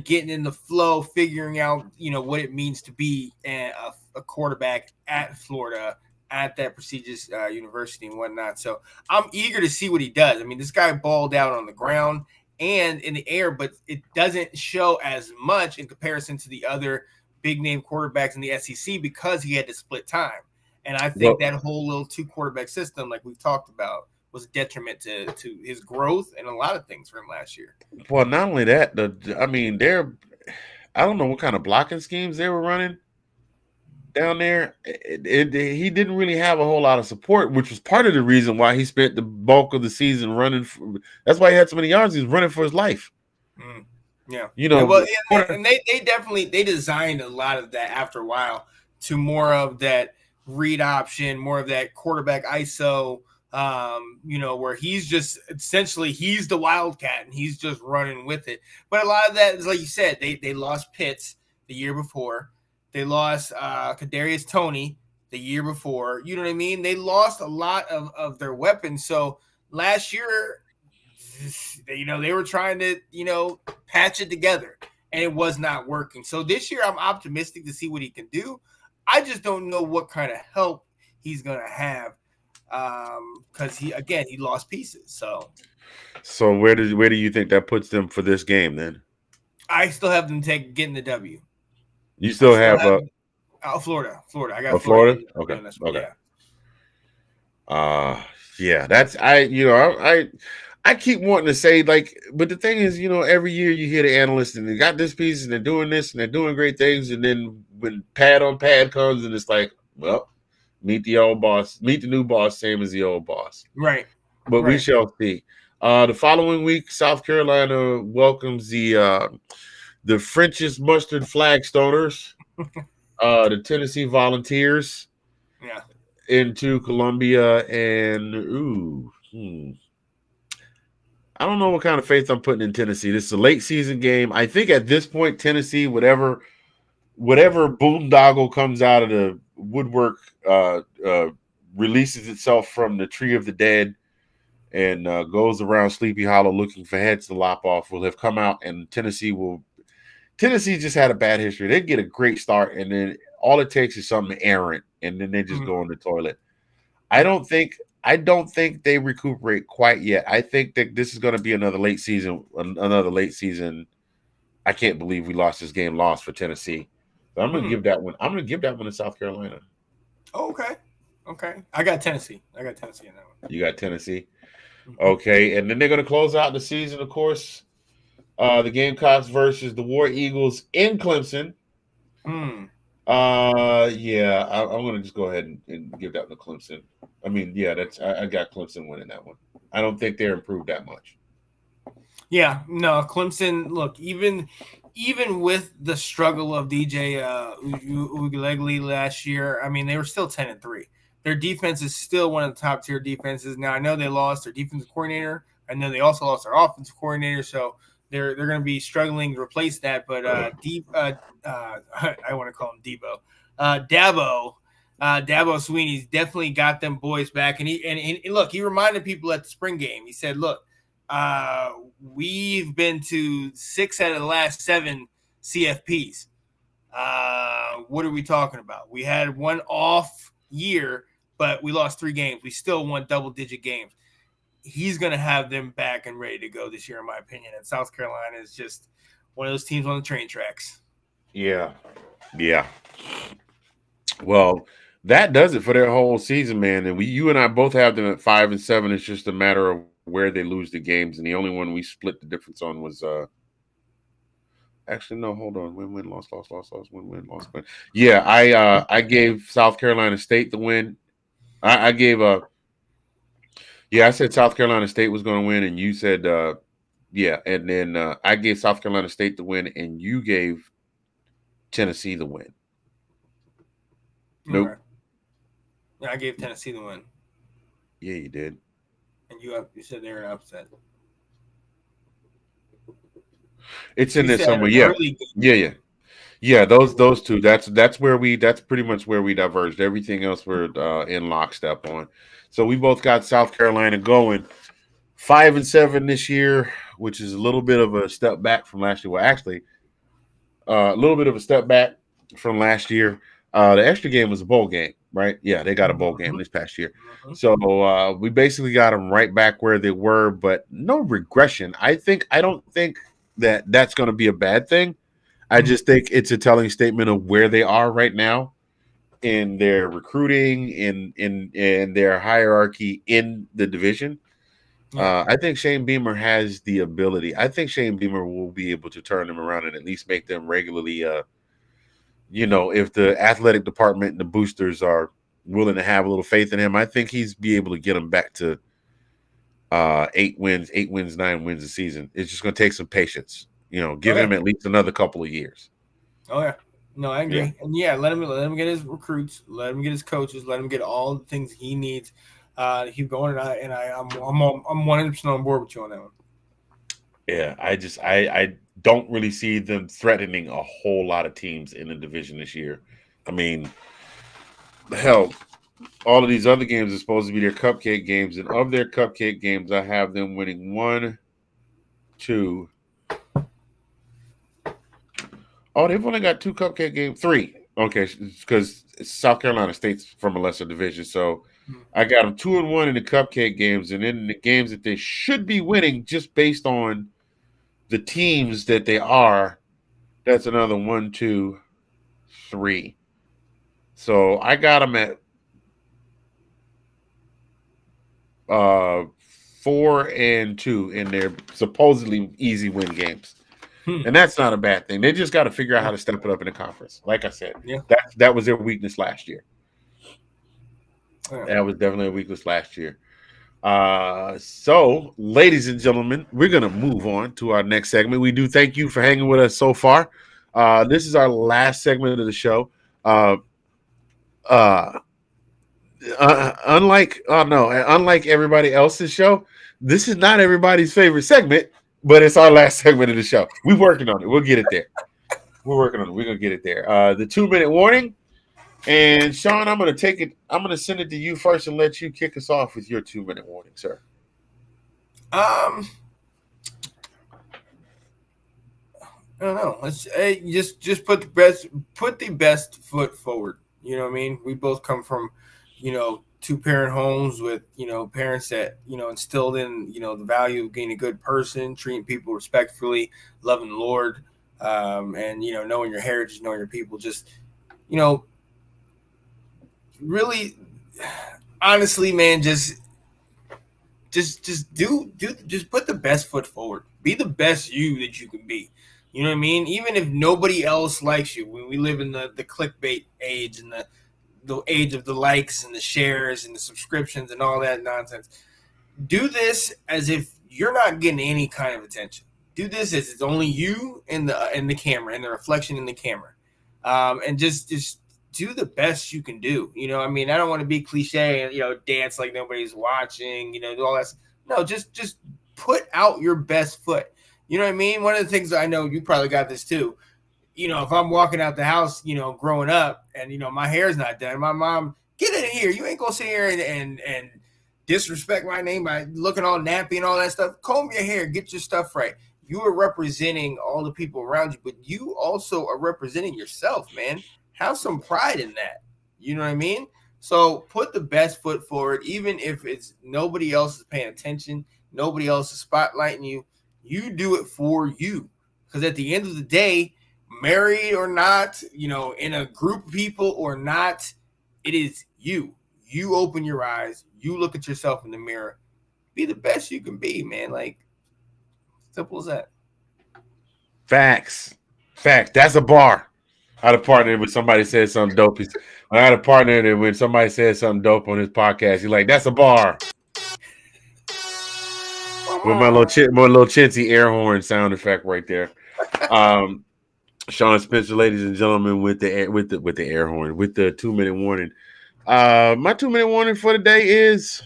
getting in the flow, figuring out what it means to be a quarterback at Florida, at that prestigious university and whatnot. So I'm eager to see what he does. I mean, this guy balled out on the ground and in the air, but it doesn't show as much in comparison to the other big name quarterbacks in the SEC because he had to split time. And I think that whole little 2-quarterback system, like we've talked about, was a detriment to his growth and a lot of things for him last year. Well, not only that, I don't know what kind of blocking schemes they were running down there. He didn't really have a whole lot of support, which was part of the reason why he spent the bulk of the season running. That's why he had so many yards. He was running for his life. Yeah, Well, and they definitely designed a lot of that after a while to more of that read option, more of that quarterback ISO. Where he's just essentially he's the wildcat and he's just running with it. But a lot of that is like you said, they lost Pitts the year before. They lost Kadarius Toney the year before. You know what I mean? They lost a lot of their weapons. So last year, they were trying to, patch it together and it was not working. So this year I'm optimistic to see what he can do. I just don't know what kind of help he's going to have. Because he lost pieces. So where do you think that puts them for this game then? I still have them getting the W. You still have Florida. I got Florida. Okay. Yeah. That's I keep wanting to say but the thing is, every year you hear the analysts and they got this piece and they're doing this and they're doing great things, and then when pad on pad comes and it's like, well, meet the old boss, meet the new boss, same as the old boss. Right. But we shall see. The following week, South Carolina welcomes the French's Mustard Flagstoners, the Tennessee Volunteers, into Columbia. And I don't know what kind of faith I'm putting in Tennessee. This is a late season game. I think at this point, Tennessee, whatever boondoggle comes out of the woodwork, releases itself from the tree of the dead and goes around Sleepy Hollow looking for heads to lop off, will have come out, and Tennessee just had a bad history. They get a great start, and then all it takes is something errant, and then they just go in the toilet. I don't think they recuperate quite yet. I think that this is going to be another late season. I can't believe we lost this game lost for Tennessee. So I'm going to give that one. I'm going to give that one to South Carolina. Oh, okay. I got Tennessee in that one. You got Tennessee? Okay. And then they're going to close out the season, of course. The Gamecocks versus the War Eagles in Clemson. I'm going to just go ahead and give that one to Clemson. I mean, I got Clemson winning that one. I don't think they're improved that much. Yeah, no, Clemson, look, even with the struggle of DJ Uiagalelei last year, I mean, they were still 10-3. Their defense is still one of the top tier defenses. Now, I know they lost their defensive coordinator. I know they also lost their offensive coordinator, so they're going to be struggling to replace that. But I want to call him Dabo. Dabo Sweeney's definitely got them boys back. And look, he reminded people at the spring game. He said, look, we've been to 6 out of the last 7 CFPs. What are we talking about? We had one off year, but we lost 3 games. We still won double-digit games. He's going to have them back and ready to go this year, in my opinion. And South Carolina is just one of those teams on the train tracks. Yeah. Well, that does it for their whole season, man. And you and I both have them at 5-7. It's just a matter of where they lose the games, and the only one we split the difference on was Actually, no, hold on. Win, loss, win, loss, win. Yeah, I gave South Carolina State the win. I gave I said South Carolina State was going to win, and you said yeah, and then I gave South Carolina State the win, and you gave Tennessee the win. Nope. Okay. Yeah, I gave Tennessee the win. Yeah, you did. And you said they were an upset. It's in there somewhere. Yeah. Yeah. Those two. That's pretty much where we diverged. Everything else we're in lockstep on. So we both got South Carolina going 5-7 this year, which is a little bit of a step back from last year. Well, actually, a little bit of a step back from last year. The extra game was a bowl game, right? Yeah, they got a bowl game this past year. So we basically got them right back where they were, but no regression. I don't think that that's going to be a bad thing. I just think it's a telling statement of where they are right now in their recruiting, in their hierarchy in the division. I think Shane Beamer has the ability. I think Shane Beamer will be able to turn them around and at least make them regularly, if the athletic department and the boosters are willing to have a little faith in him, I think he's be able to get them back to 8 wins, 9 wins a season. It's just going to take some patience. Give him at least another couple of years. Oh yeah, no, I agree. Yeah. And let him get his recruits, let him get his coaches, let him get all the things he needs to keep going. I'm 100% on board with you on that one. Yeah, I don't really see them threatening a whole lot of teams in the division this year. I mean, hell, all of these other games are supposed to be their cupcake games, and of their cupcake games, I have them winning 1, 2. Oh, they've only got 2 cupcake games, 3. Okay, because South Carolina State's from a lesser division, so I got them 2-1 in the cupcake games, and in the games that they should be winning, just based on the teams that they are, that's another 1, 2, 3. So I got them at 4-2 in their supposedly easy win games. And that's not a bad thing. They just got to figure out how to step it up in the conference. Like I said, that was their weakness last year. That was definitely a weakness last year. So, ladies and gentlemen, we're going to move on to our next segment. We do thank you for hanging with us so far. This is our last segment of the show. Unlike everybody else's show, this is not everybody's favorite segment, but it's our last segment of the show. We're working on it. We'll get it there. We're working on it. We're going to get it there. The 2-minute warning. And Sean, I'm going to take it. I'm going to send it to you first and let you kick us off with your 2-minute warning, sir. I don't know. Let's just put the best foot forward. You know what I mean? We both come from, 2-parent homes with, parents that, instilled in, the value of being a good person, treating people respectfully, loving the Lord, and, knowing your heritage, knowing your people, just, really, honestly, man, just put the best foot forward. Be the best you that you can be. You know what I mean? Even if nobody else likes you, when we live in the clickbait age and the age of the likes and the shares and the subscriptions and all that nonsense, do this as if you're not getting any kind of attention. Do this as it's only you and the camera and the reflection in the camera, and just do the best you can do. I don't want to be cliche and, dance like nobody's watching, do all that. No, just put out your best foot. You know what I mean? One of the things I know you probably got this too. If I'm walking out the house, growing up and, my hair's not done, my mom, get in here. You ain't going to sit here and disrespect my name by looking all nappy and all that stuff. Comb your hair, get your stuff right. You are representing all the people around you, but you also are representing yourself, man. Have some pride in that. You know what I mean? So put the best foot forward, even if it's nobody else is paying attention, nobody else is spotlighting you. You do it for you. Because at the end of the day, married or not, in a group of people or not, it is you. You open your eyes. You look at yourself in the mirror. Be the best you can be, man. Like, simple as that. Facts. Fact. That's a bar. I had a partner when somebody said something dope. I had a partner that when somebody said something dope on his podcast, he's like, "That's a bar." With my little chintzy air horn sound effect right there. Sean Spencer, ladies and gentlemen, with the air horn, with the 2-minute warning. My 2-minute warning for the day is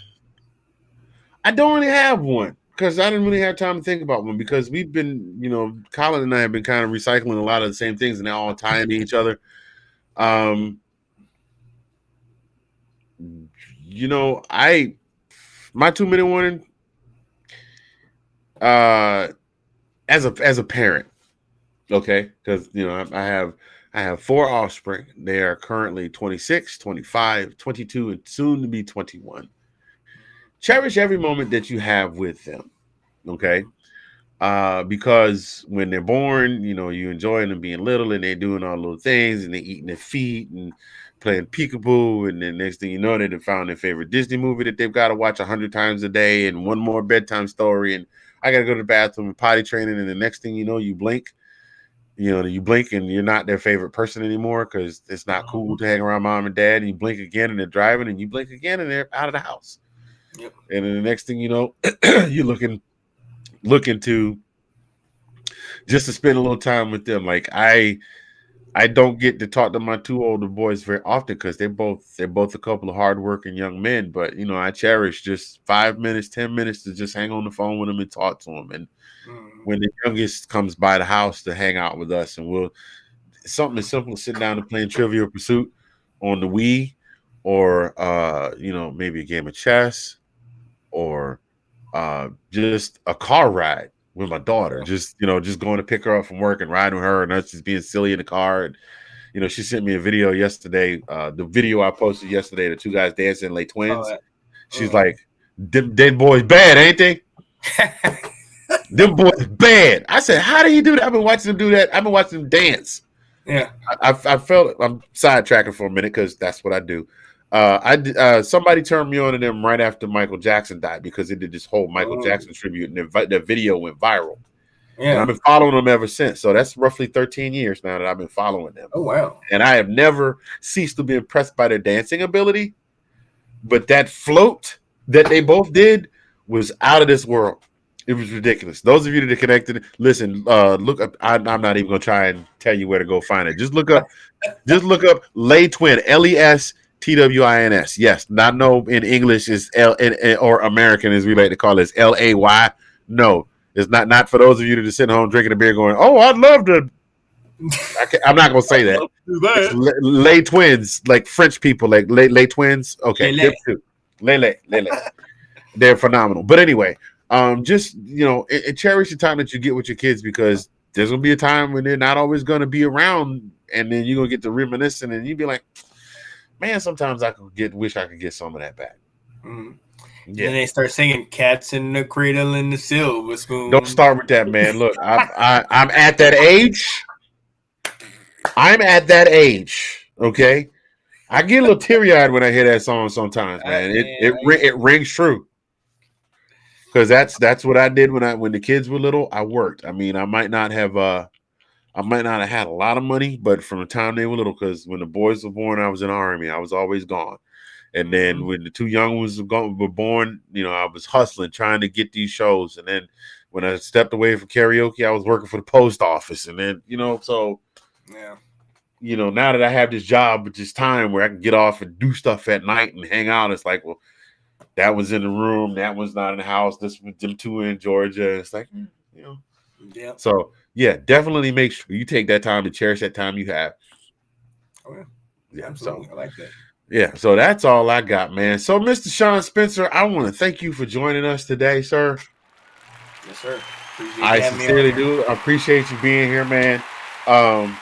I don't really have one because I didn't really have time to think about one because we've been, Collin and I have been kind of recycling a lot of the same things and they all tie into each other. My 2-minute warning, as a parent, okay, because I have 4 offspring. They are currently 26, 25, 22, and soon to be 21. Cherish every moment that you have with them, okay? Because when they're born, you enjoy them being little and they're doing all little things and they're eating their feet and playing peekaboo. And then next thing you know, they've found their favorite Disney movie that they've got to watch 100 times a day and one more bedtime story. And I got to go to the bathroom and potty training. And the next thing you know, you blink. You blink and you're not their favorite person anymore because it's not cool to hang around mom and dad. And you blink again and they're driving and you blink again and they're out of the house. Yep. And then the next thing you know, you're looking to just to spend a little time with them. Like I don't get to talk to my 2 older boys very often because they're both a couple of hardworking young men. But I cherish just 5 minutes, 10 minutes to just hang on the phone with them and talk to them. And when the youngest comes by the house to hang out with us, and something as simple as sitting down and playing Trivial Pursuit on the Wii, or maybe a game of chess, or just a car ride with my daughter, just going to pick her up from work and riding with her and us just being silly in the car. And she sent me a video yesterday, the video I posted yesterday, the 2 guys dancing like twins. She's like, "Them boys bad, ain't they?" Them boys bad. I said, "How do you do that?" I've been watching them do that. I've been watching them dance. Yeah, I felt I'm sidetracking for a minute because that's what I do. Somebody turned me on to them right after Michael Jackson died because they did this whole Michael Jackson tribute and the video went viral. Yeah. And I've been following them ever since. So that's roughly 13 years now that I've been following them. Oh, wow. And I have never ceased to be impressed by their dancing ability. But that float that they both did was out of this world. It was ridiculous. Those of you that are connected, listen, look up. I'm not even going to try and tell you where to go find it. Just look up Lay Twin, LESTWINS. Yes, not know in English is or American as we like to call it, is LAY. No, it's not for those of you that are sitting home drinking a beer going, "Oh, I'd love to." I'm not gonna say that. It's Lay Twins, like French people, like Lay Twins. Okay, Lay. They're phenomenal. But anyway, just cherish the time that you get with your kids because there's gonna be a time when they're not always gonna be around, and then you're gonna get to reminiscing, and you be like, "Man, sometimes I wish I could get some of that back." Mm-hmm. Yeah. And they start singing "Cats in the Cradle and the Silver Spoon." Don't start with that, man. Look, I'm at that age. Okay, I get a little teary-eyed when I hear that song sometimes, man. It rings true. Because that's what I did when the kids were little. I worked. I mean, I might not have had a lot of money, but from the time they were little, because when the boys were born, I was in the Army. I was always gone. And then when the 2 young ones were born, I was hustling, trying to get these shows. And then when I stepped away from karaoke, I was working for the post office. And then, so yeah. Now that I have this job with this time where I can get off and do stuff at night and hang out, it's like, well, that was in the room, that one's not in the house, this was them 2 in Georgia. It's like, Yeah. So yeah, definitely make sure you take that time to cherish that time you have. Oh, yeah. Absolutely. So I like that. Yeah, so that's all I got, man. So, Mr. Sean Spencer, I want to thank you for joining us today, sir. Yes, sir. I sincerely do. I appreciate you being here, man. I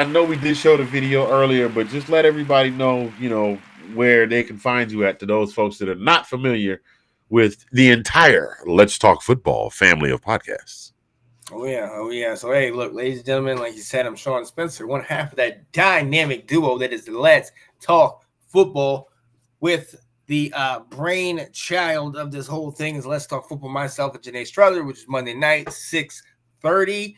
know we did show the video earlier, but just let everybody know, where they can find you at, to those folks that are not familiar with the entire Let's Talk Football family of podcasts. Oh, yeah. So, hey, look, ladies and gentlemen, like you said, I'm Sean Spencer, one half of that dynamic duo that is the Let's Talk Football, with the brainchild of this whole thing is Let's Talk Football, myself and Janae Struther, which is Monday night, 6:30.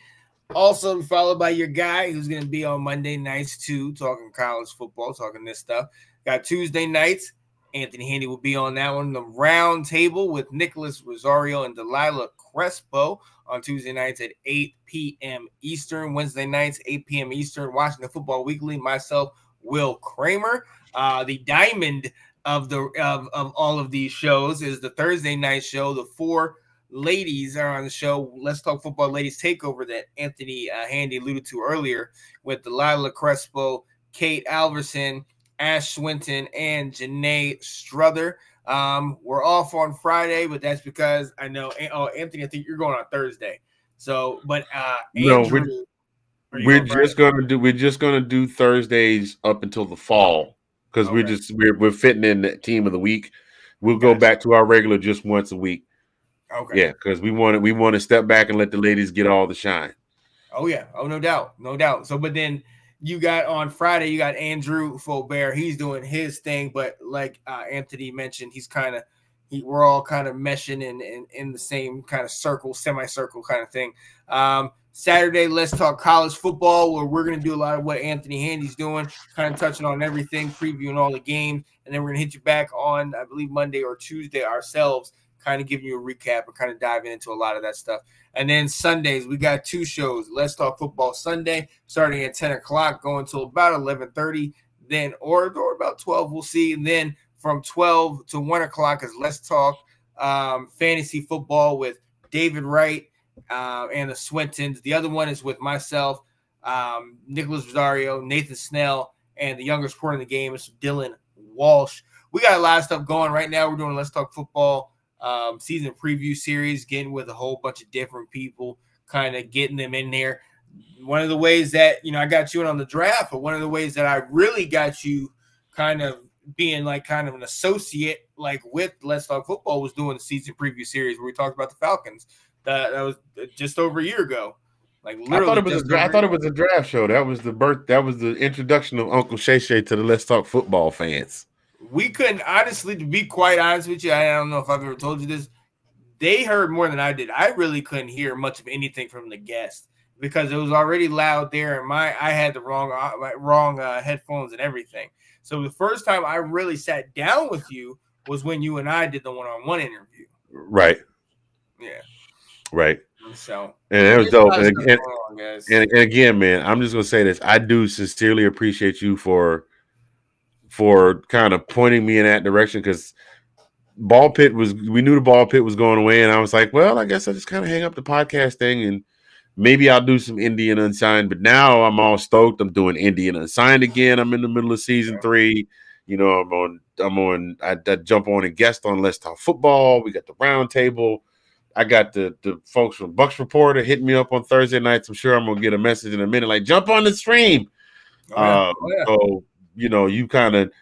Also followed by your guy who's going to be on Monday nights too, talking college football, talking this stuff. Got Tuesday nights. Anthony Handy will be on that one. The round table with Nicholas Rosario and Delilah Crespo on Tuesday nights at 8 p.m. Eastern. Wednesday nights, 8 p.m. Eastern. Washington Football Weekly. Myself, Will Kramer. The diamond of all of these shows is the Thursday night show. The 4 ladies are on the show. Let's Talk Football Ladies Takeover that Anthony Handy alluded to earlier with Delilah Crespo, Kate Alverson, Ash Swinton, and Janae Struther. We're off on Friday, but that's because I know. Oh, Anthony, I think you're going on Thursday. So, but Andrew, no, we're just gonna do Thursdays up until the fall because we're fitting in the team of the week. We'll go back to our regular just once a week. Okay. Yeah, because we want to step back and let the ladies get all the shine. Oh yeah. Oh, no doubt. So, but then you got on Friday, you got Andrew Faubert. He's doing his thing, but like Anthony mentioned, we're all kind of meshing in the same kind of circle, semicircle kind of thing. Saturday, Let's Talk College Football, where we're going to do a lot of what Anthony Handy's doing, kind of touching on everything, previewing all the games, and then we're going to hit you back on, I believe, Monday or Tuesday ourselves, kind of giving you a recap and kind of diving into a lot of that stuff. And then Sundays, we got 2 shows. Let's Talk Football Sunday, starting at 10 o'clock, going until about 11:30, then or about 12, we'll see. And then from 12 to 1 o'clock is Let's Talk Fantasy Football with David Wright and the Swintons. The other one is with myself, Nicholas Rosario, Nathan Snell, and the youngest reporter in the game is Dylan Walsh. We got a lot of stuff going right now. We're doing Let's Talk Football season preview series, getting with a whole bunch of different people, kind of getting them in there. One of the ways that, I got you in on the draft, but one of the ways that I really got you kind of being like kind of an associate like with Let's Talk Football was doing the season preview series where we talked about the Falcons. That was just over a year ago. Like literally, I thought it was a draft show. That was the introduction of Uncle Shay Shay to the Let's Talk Football fans. We couldn't, honestly, to be quite honest with you, I don't know if I've ever told you this. They heard more than I did. I really couldn't hear much of anything from the guest because it was already loud there, and I had the wrong headphones and everything. So the first time I really sat down with you was when you and I did the one-on-one interview. Right. Yeah. Right. So, and it was dope. And again, man, I'm just gonna say this. I do sincerely appreciate you for kind of pointing me in that direction because we knew the ball pit was going away, and I was like, well, I guess I just kind of hang up the podcast thing and maybe I'll do some Indian Unsigned. But now I'm all stoked. I'm doing Indian Unsigned again. I'm in the middle of season 3. I jump on and guest on Let's Talk Football. We got the round table. I got the folks from Bucks Reporter hitting me up on Thursday nights. I'm sure I'm gonna get a message in a minute, like jump on the stream. So you kind of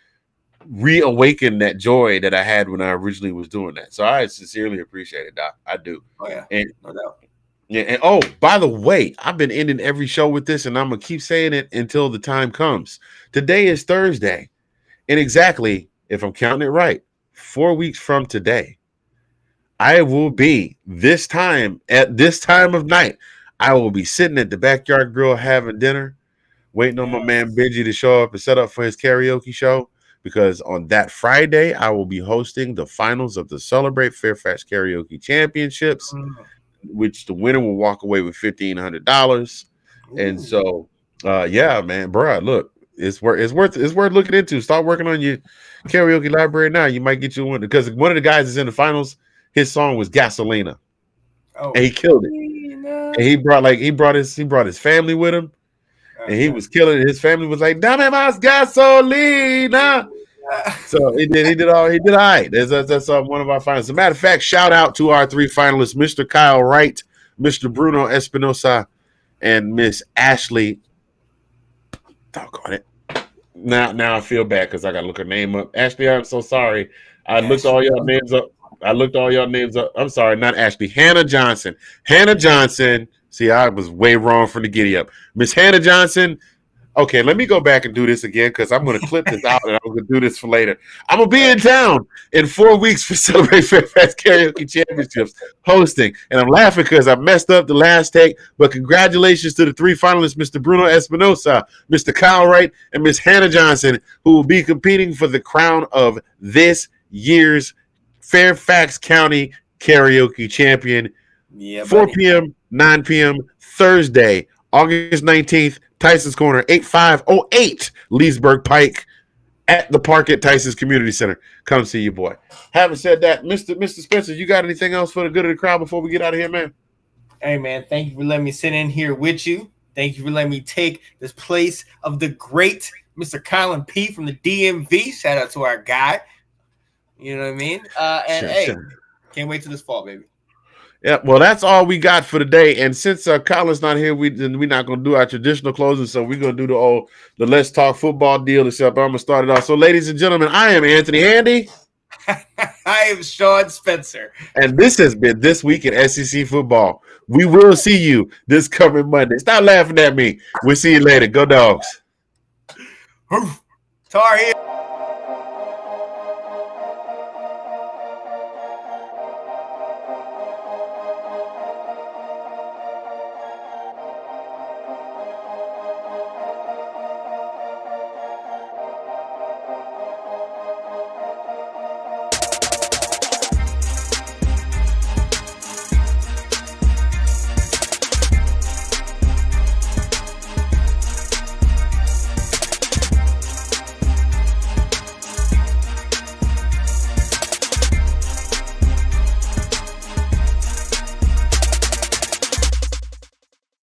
reawakened that joy that I had when I originally was doing that. So I sincerely appreciate it, Doc. I do. Oh yeah, and no doubt. Yeah, and oh, by the way, I've been ending every show with this, and I'm gonna keep saying it until the time comes. Today is Thursday, and exactly, if I'm counting it right, 4 weeks from today, I will be at this time of night. I will be sitting at the Backyard Grill having dinner, waiting on my man Benji to show up and set up for his karaoke show. Because on that Friday, I will be hosting the finals of the Celebrate Fairfax Karaoke Championships, which the winner will walk away with $1,500. And so, yeah, man, bro, look, it's worth looking into. Start working on your karaoke library now. You might get you one because one of the guys that's in the finals. His song was Gasolina, and he killed it. And he brought his family with him, and he was killing it. His family was like, "Dame más gasolina." So he did all right. That's one of our finalists. As a matter of fact, shout out to our 3 finalists: Mr. Kyle Wright, Mr. Bruno Espinosa, and Miss Ashley. Doggone it! Now I feel bad because I got to look her name up. Ashley, I'm so sorry. I looked all y'all names up. I'm sorry, not Ashley. Hannah Johnson. Hannah Johnson. See, I was way wrong from the giddy up. Miss Hannah Johnson, Okay, let me go back and do this again because I'm going to clip this out and I'm going to do this for later. I'm going to be in town in 4 weeks for Celebrate Fairfax Karaoke Championships hosting. And I'm laughing because I messed up the last take. But congratulations to the 3 finalists, Mr. Bruno Espinosa, Mr. Kyle Wright, and Miss Hannah Johnson, who will be competing for the crown of this year's Fairfax County Karaoke Champion. Yeah, 4 p.m., 9 p.m., Thursday, August 19th, Tyson's Corner, 8508 Leesburg Pike at the park at Tyson's Community Center. Come see your boy. Having said that, Mr. Spencer, you got anything else for the good of the crowd before we get out of here, man? Hey, man, thank you for letting me sit in here with you. Thank you for letting me take this place of the great Mr. Collin P. from the DMV. Shout out to our guy. You know what I mean? Can't wait till this fall, baby. Yeah, well, that's all we got for today. And since Colin's not here, we're not going to do our traditional closing. So we're going to do the Let's Talk Football deal. Except I'm going to start it off. So, ladies and gentlemen, I am Anthony Handy. I am Sean Spencer. And this has been This Week in SEC Football. We will see you this coming Monday. Stop laughing at me. We'll see you later. Go Dogs. Tar Heel.